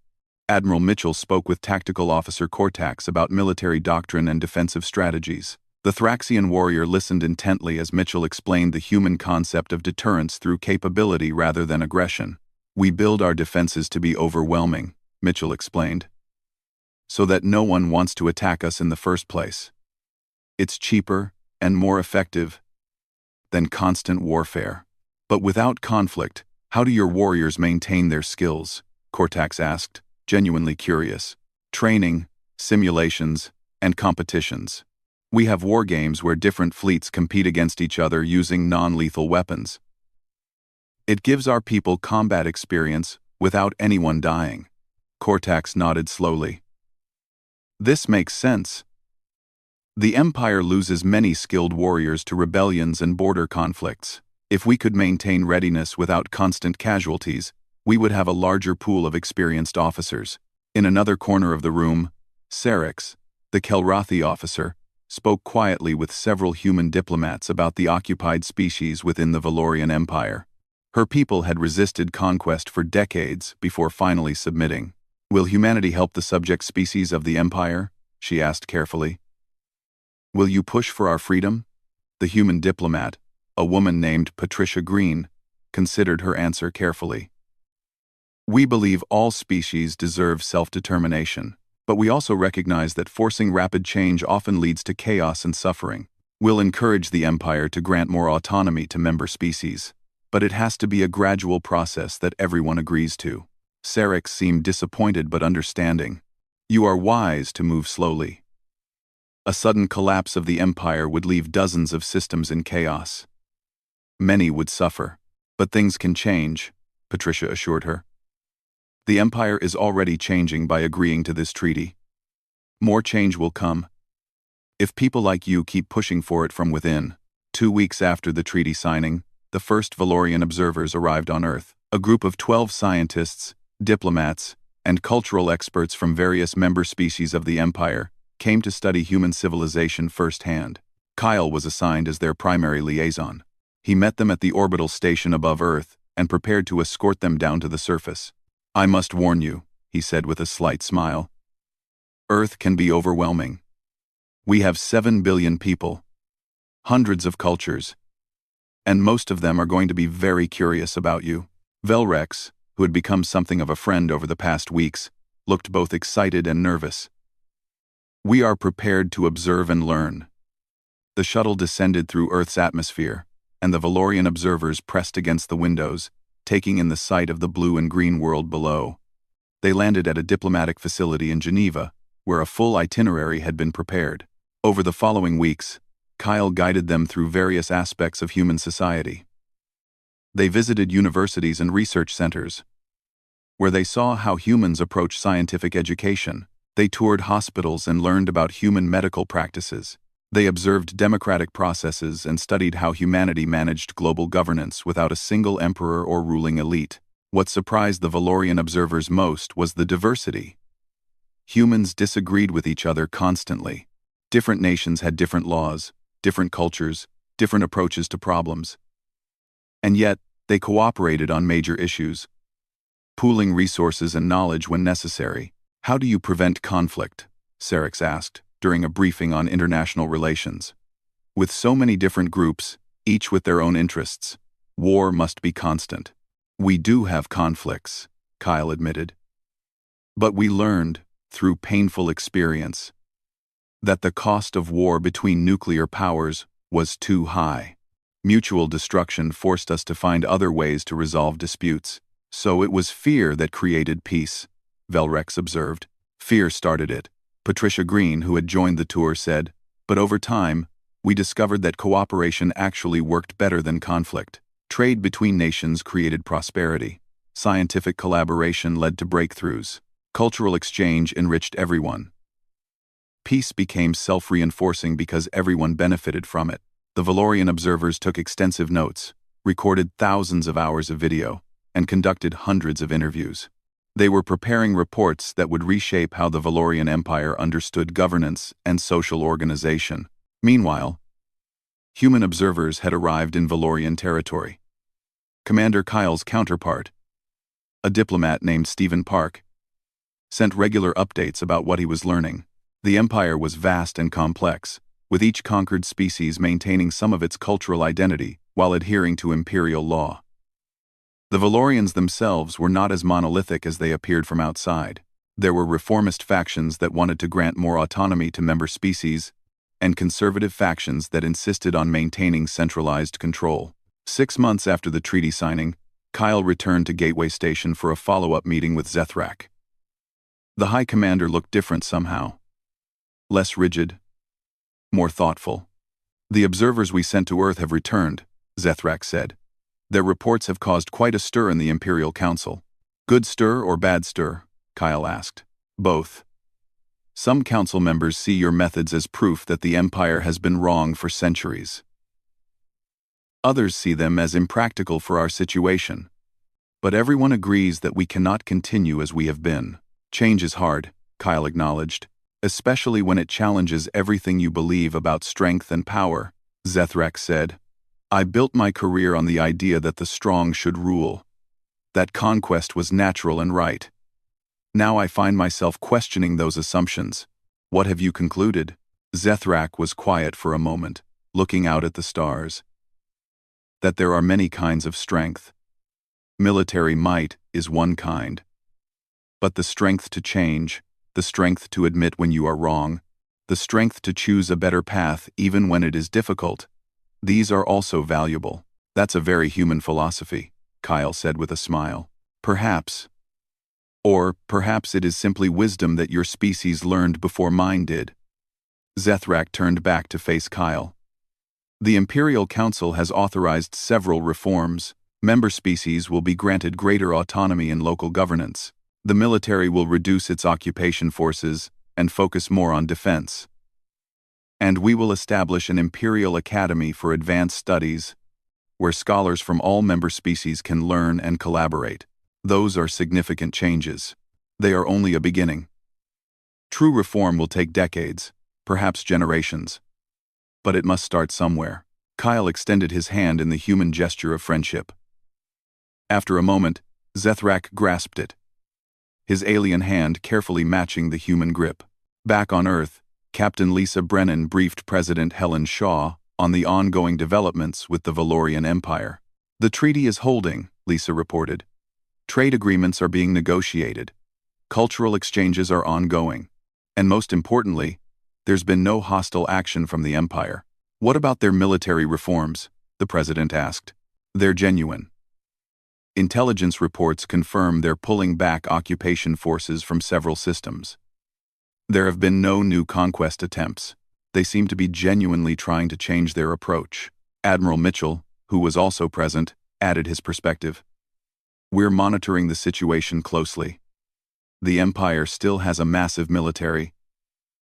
Admiral Mitchell spoke with Tactical Officer Cortax about military doctrine and defensive strategies. The Thraxian warrior listened intently as Mitchell explained the human concept of deterrence through capability rather than aggression. We build our defenses to be overwhelming, Mitchell explained, so that no one wants to attack us in the first place. It's cheaper and more effective than constant warfare. But without conflict, how do your warriors maintain their skills? Cortax asked, genuinely curious. Training, simulations, and competitions. We have war games where different fleets compete against each other using non-lethal weapons. It gives our people combat experience without anyone dying. Cortax nodded slowly. This makes sense. The Empire loses many skilled warriors to rebellions and border conflicts. If we could maintain readiness without constant casualties, we would have a larger pool of experienced officers. In another corner of the room, Serix, the Kelrathi officer, spoke quietly with several human diplomats about the occupied species within the Valorian Empire. Her people had resisted conquest for decades before finally submitting. "Will humanity help the subject species of the Empire?" she asked carefully. "Will you push for our freedom?" The human diplomat, a woman named Patricia Green, considered her answer carefully. "We believe all species deserve self-determination, but we also recognize that forcing rapid change often leads to chaos and suffering. We'll encourage the Empire to grant more autonomy to member species, but it has to be a gradual process that everyone agrees to." Serix seemed disappointed but understanding. "You are wise to move slowly. A sudden collapse of the Empire would leave dozens of systems in chaos. Many would suffer, but things can change," Patricia assured her. "The Empire is already changing by agreeing to this treaty. More change will come, if people like you keep pushing for it from within." 2 weeks after the treaty signing, the first Valorian observers arrived on Earth. A group of 12 scientists, diplomats, and cultural experts from various member species of the Empire came to study human civilization firsthand. Kyle was assigned as their primary liaison. He met them at the orbital station above Earth and prepared to escort them down to the surface. "I must warn you," he said with a slight smile. "Earth can be overwhelming. We have 7 billion people, hundreds of cultures, and most of them are going to be very curious about you." Velrex, who had become something of a friend over the past weeks, looked both excited and nervous. "We are prepared to observe and learn." The shuttle descended through Earth's atmosphere, and the Valorian observers pressed against the windows, taking in the sight of the blue and green world below. They landed at a diplomatic facility in Geneva, where a full itinerary had been prepared. Over the following weeks, Kyle guided them through various aspects of human society. They visited universities and research centers, where they saw how humans approach scientific education. They toured hospitals and learned about human medical practices. They observed democratic processes and studied how humanity managed global governance without a single emperor or ruling elite. What surprised the Valorian observers most was the diversity. Humans disagreed with each other constantly. Different nations had different laws, different cultures, different approaches to problems. And yet, they cooperated on major issues, pooling resources and knowledge when necessary. "How do you prevent conflict?" Serix asked during a briefing on international relations. "With so many different groups, each with their own interests, war must be constant." "We do have conflicts," Kyle admitted. "But we learned, through painful experience, that the cost of war between nuclear powers was too high. Mutual destruction forced us to find other ways to resolve disputes. So it was fear that created peace," Velrex observed. "Fear started it," Patricia Green, who had joined the tour, said. "But over time, we discovered that cooperation actually worked better than conflict. Trade between nations created prosperity. Scientific collaboration led to breakthroughs. Cultural exchange enriched everyone. Peace became self-reinforcing because everyone benefited from it." The Valorian observers took extensive notes, recorded thousands of hours of video, and conducted hundreds of interviews. They were preparing reports that would reshape how the Valorian Empire understood governance and social organization. Meanwhile, human observers had arrived in Valorian territory. Commander Kyle's counterpart, a diplomat named Stephen Park, sent regular updates about what he was learning. The Empire was vast and complex, with each conquered species maintaining some of its cultural identity while adhering to imperial law. The Valorians themselves were not as monolithic as they appeared from outside. There were reformist factions that wanted to grant more autonomy to member species, and conservative factions that insisted on maintaining centralized control. 6 months after the treaty signing, Kyle returned to Gateway Station for a follow-up meeting with Zethrak. The High Commander looked different somehow. Less rigid, more thoughtful. "The observers we sent to Earth have returned," Zethrak said. "Their reports have caused quite a stir in the Imperial Council." "Good stir or bad stir?" Kyle asked. "Both. Some council members see your methods as proof that the Empire has been wrong for centuries. Others see them as impractical for our situation. But everyone agrees that we cannot continue as we have been." Change is hard, Kyle acknowledged, especially when it challenges everything you believe about strength and power, Zethrak said. I built my career on the idea that the strong should rule, that conquest was natural and right. Now I find myself questioning those assumptions. What have you concluded? Zethrak was quiet for a moment, looking out at the stars. That there are many kinds of strength. Military might is one kind. But the strength to change, the strength to admit when you are wrong, the strength to choose a better path even when it is difficult, these are also valuable. That's a very human philosophy, Kyle said with a smile. Perhaps. Or perhaps it is simply wisdom that your species learned before mine did. Zethrak turned back to face Kyle. The Imperial Council has authorized several reforms. Member species will be granted greater autonomy in local governance. The military will reduce its occupation forces and focus more on defense. And we will establish an Imperial Academy for Advanced Studies, where scholars from all member species can learn and collaborate. Those are significant changes. They are only a beginning. True reform will take decades, perhaps generations. But it must start somewhere. Kyle extended his hand in the human gesture of friendship. After a moment, Zethrak grasped it, his alien hand carefully matching the human grip. Back on Earth, Captain Lisa Brennan briefed President Helen Shaw on the ongoing developments with the Valorian Empire. The treaty is holding, Lisa reported. Trade agreements are being negotiated. Cultural exchanges are ongoing. And most importantly, there's been no hostile action from the Empire. What about their military reforms? The President asked. They're genuine. Intelligence reports confirm they're pulling back occupation forces from several systems. There have been no new conquest attempts. They seem to be genuinely trying to change their approach. Admiral Mitchell, who was also present, added his perspective. We're monitoring the situation closely. The Empire still has a massive military,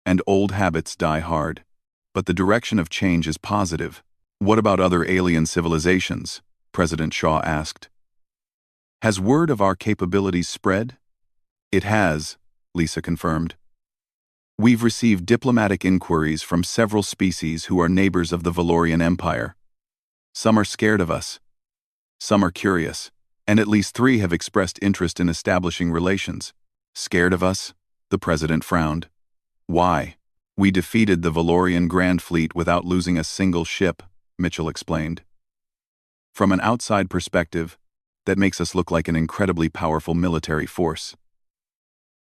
and old habits die hard. But the direction of change is positive. What about other alien civilizations? President Shaw asked. Has word of our capabilities spread? It has, Lisa confirmed. We've received diplomatic inquiries from several species who are neighbors of the Valorian Empire. Some are scared of us. Some are curious. And at least 3 have expressed interest in establishing relations. Scared of us? The President frowned. Why? We defeated the Valorian Grand Fleet without losing a single ship, Mitchell explained. From an outside perspective, that makes us look like an incredibly powerful military force.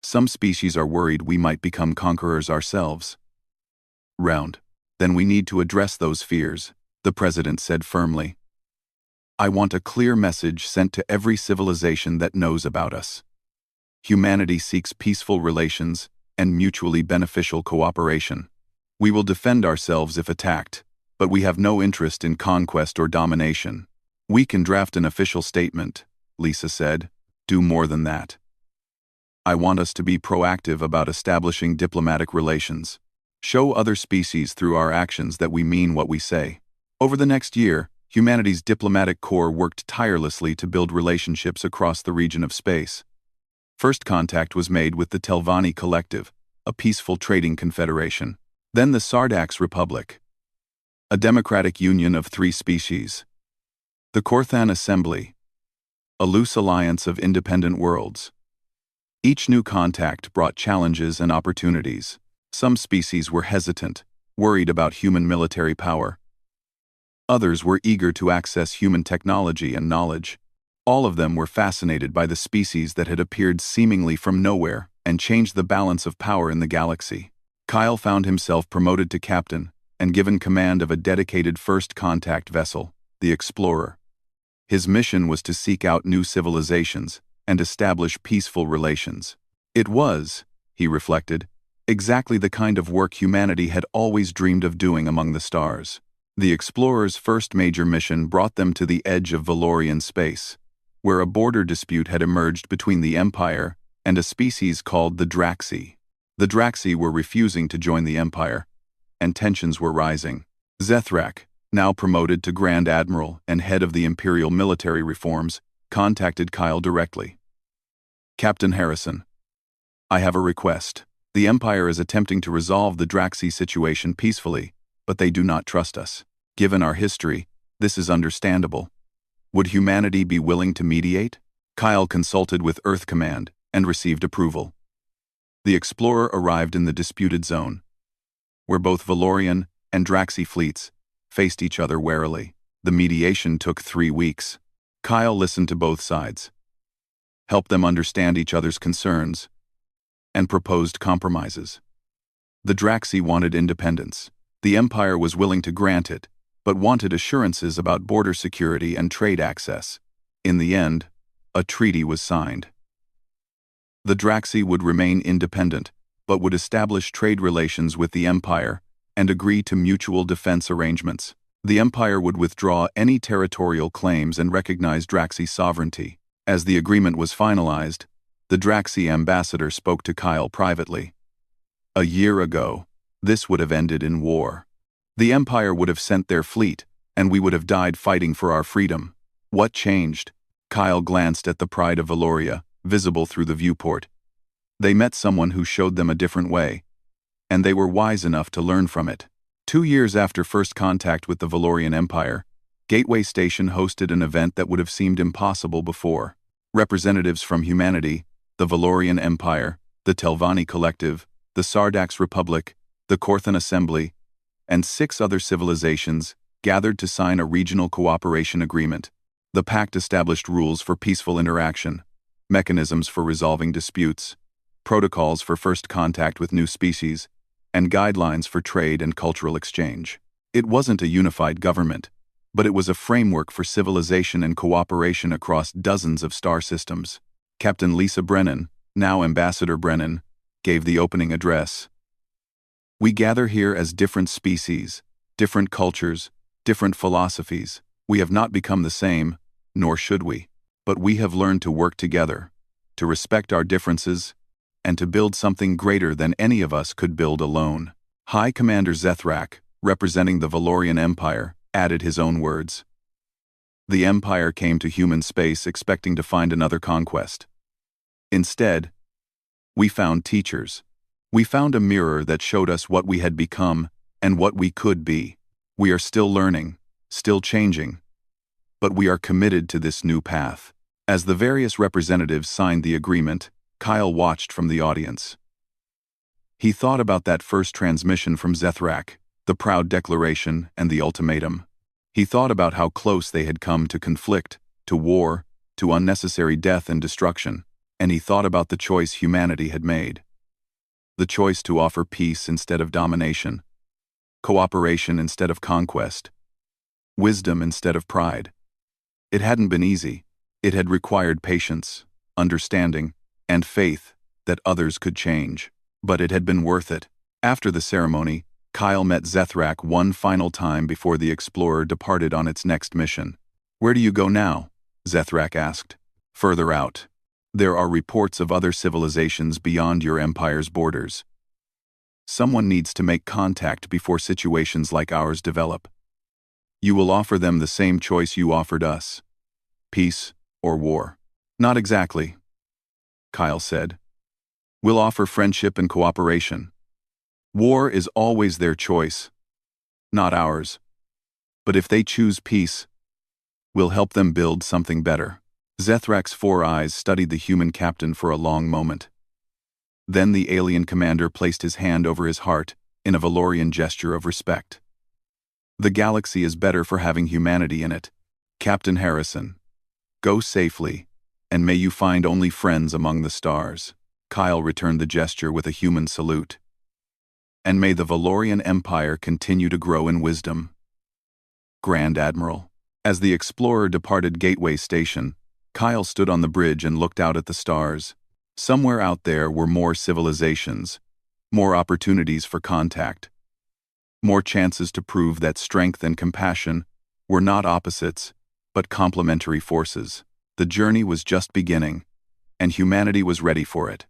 Some species are worried we might become conquerors ourselves. Round. Then we need to address those fears, the President said firmly. I want a clear message sent to every civilization that knows about us. Humanity seeks peaceful relations and mutually beneficial cooperation. We will defend ourselves if attacked, but we have no interest in conquest or domination. We can draft an official statement, Lisa said. Do more than that. I want us to be proactive about establishing diplomatic relations. Show other species through our actions that we mean what we say. Over the next year, humanity's diplomatic corps worked tirelessly to build relationships across the region of space. First contact was made with the Telvanni Collective, a peaceful trading confederation. Then the Sardax Republic, a democratic union of 3 species. The Korthan Assembly, a loose alliance of independent worlds. Each new contact brought challenges and opportunities. Some species were hesitant, worried about human military power. Others were eager to access human technology and knowledge. All of them were fascinated by the species that had appeared seemingly from nowhere and changed the balance of power in the galaxy. Kyle found himself promoted to captain and given command of a dedicated first contact vessel, the Explorer. His mission was to seek out new civilizations and establish peaceful relations. It was, he reflected, exactly the kind of work humanity had always dreamed of doing among the stars. The Explorer's first major mission brought them to the edge of Valorian space, where a border dispute had emerged between the Empire and a species called the Draxi. The Draxi were refusing to join the Empire, and tensions were rising. Zethrak, now promoted to Grand Admiral and head of the Imperial military reforms, contacted Kyle directly. Captain Harrison, I have a request. The Empire is attempting to resolve the Draxi situation peacefully, but they do not trust us. Given our history, this is understandable. Would humanity be willing to mediate? Kyle consulted with Earth Command and received approval. The Explorer arrived in the disputed zone, where both Valorian and Draxi fleets faced each other warily. The mediation took 3 weeks. Kyle listened to both sides, helped them understand each other's concerns, and proposed compromises. The Draxi wanted independence. The Empire was willing to grant it, but wanted assurances about border security and trade access. In the end, a treaty was signed. The Draxi would remain independent, but would establish trade relations with the Empire and agree to mutual defense arrangements. The Empire would withdraw any territorial claims and recognize Draxi sovereignty. As the agreement was finalized, the Draxi ambassador spoke to Kyle privately. A year ago, this would have ended in war. The Empire would have sent their fleet, and we would have died fighting for our freedom. What changed? Kyle glanced at the Pride of Valoria, visible through the viewport. They met someone who showed them a different way, and they were wise enough to learn from it. 2 years after first contact with the Valorian Empire, Gateway Station hosted an event that would have seemed impossible before. Representatives from humanity, the Valorian Empire, the Telvanni Collective, the Sardax Republic, the Korthan Assembly, and 6 other civilizations gathered to sign a regional cooperation agreement. The pact established rules for peaceful interaction, mechanisms for resolving disputes, protocols for first contact with new species, and guidelines for trade and cultural exchange. It wasn't a unified government, but it was a framework for civilization and cooperation across dozens of star systems. Captain Lisa Brennan, now Ambassador Brennan, gave the opening address. We gather here as different species, different cultures, different philosophies. We have not become the same, nor should we. But we have learned to work together, to respect our differences, and to build something greater than any of us could build alone. High Commander Zethrak, representing the Valorian Empire, added his own words. The Empire came to human space expecting to find another conquest. Instead, we found teachers. We found a mirror that showed us what we had become and what we could be. We are still learning, still changing, but we are committed to this new path. As the various representatives signed the agreement, Kyle watched from the audience. He thought about that first transmission from Zethrak, the proud declaration and the ultimatum. He thought about how close they had come to conflict, to war, to unnecessary death and destruction, and he thought about the choice humanity had made. The choice to offer peace instead of domination, cooperation instead of conquest, wisdom instead of pride. It hadn't been easy. It had required patience, understanding, and faith that others could change. But it had been worth it. After the ceremony, Kyle met Zethrak one final time before the Explorer departed on its next mission. "Where do you go now?" Zethrak asked. "Further out. There are reports of other civilizations beyond your empire's borders. Someone needs to make contact before situations like ours develop. You will offer them the same choice you offered us. Peace or war." "Not exactly," Kyle said. "We'll offer friendship and cooperation. War is always their choice, not ours. But if they choose peace, we'll help them build something better." Zethrak's 4 eyes studied the human captain for a long moment. Then the alien commander placed his hand over his heart in a Valorian gesture of respect. "The galaxy is better for having humanity in it. Captain Harrison, go safely, and may you find only friends among the stars." Kyle returned the gesture with a human salute. "And may the Valorian Empire continue to grow in wisdom." Grand Admiral. As the Explorer departed Gateway Station, Kyle stood on the bridge and looked out at the stars. Somewhere out there were more civilizations, more opportunities for contact, more chances to prove that strength and compassion were not opposites, but complementary forces. The journey was just beginning, and humanity was ready for it.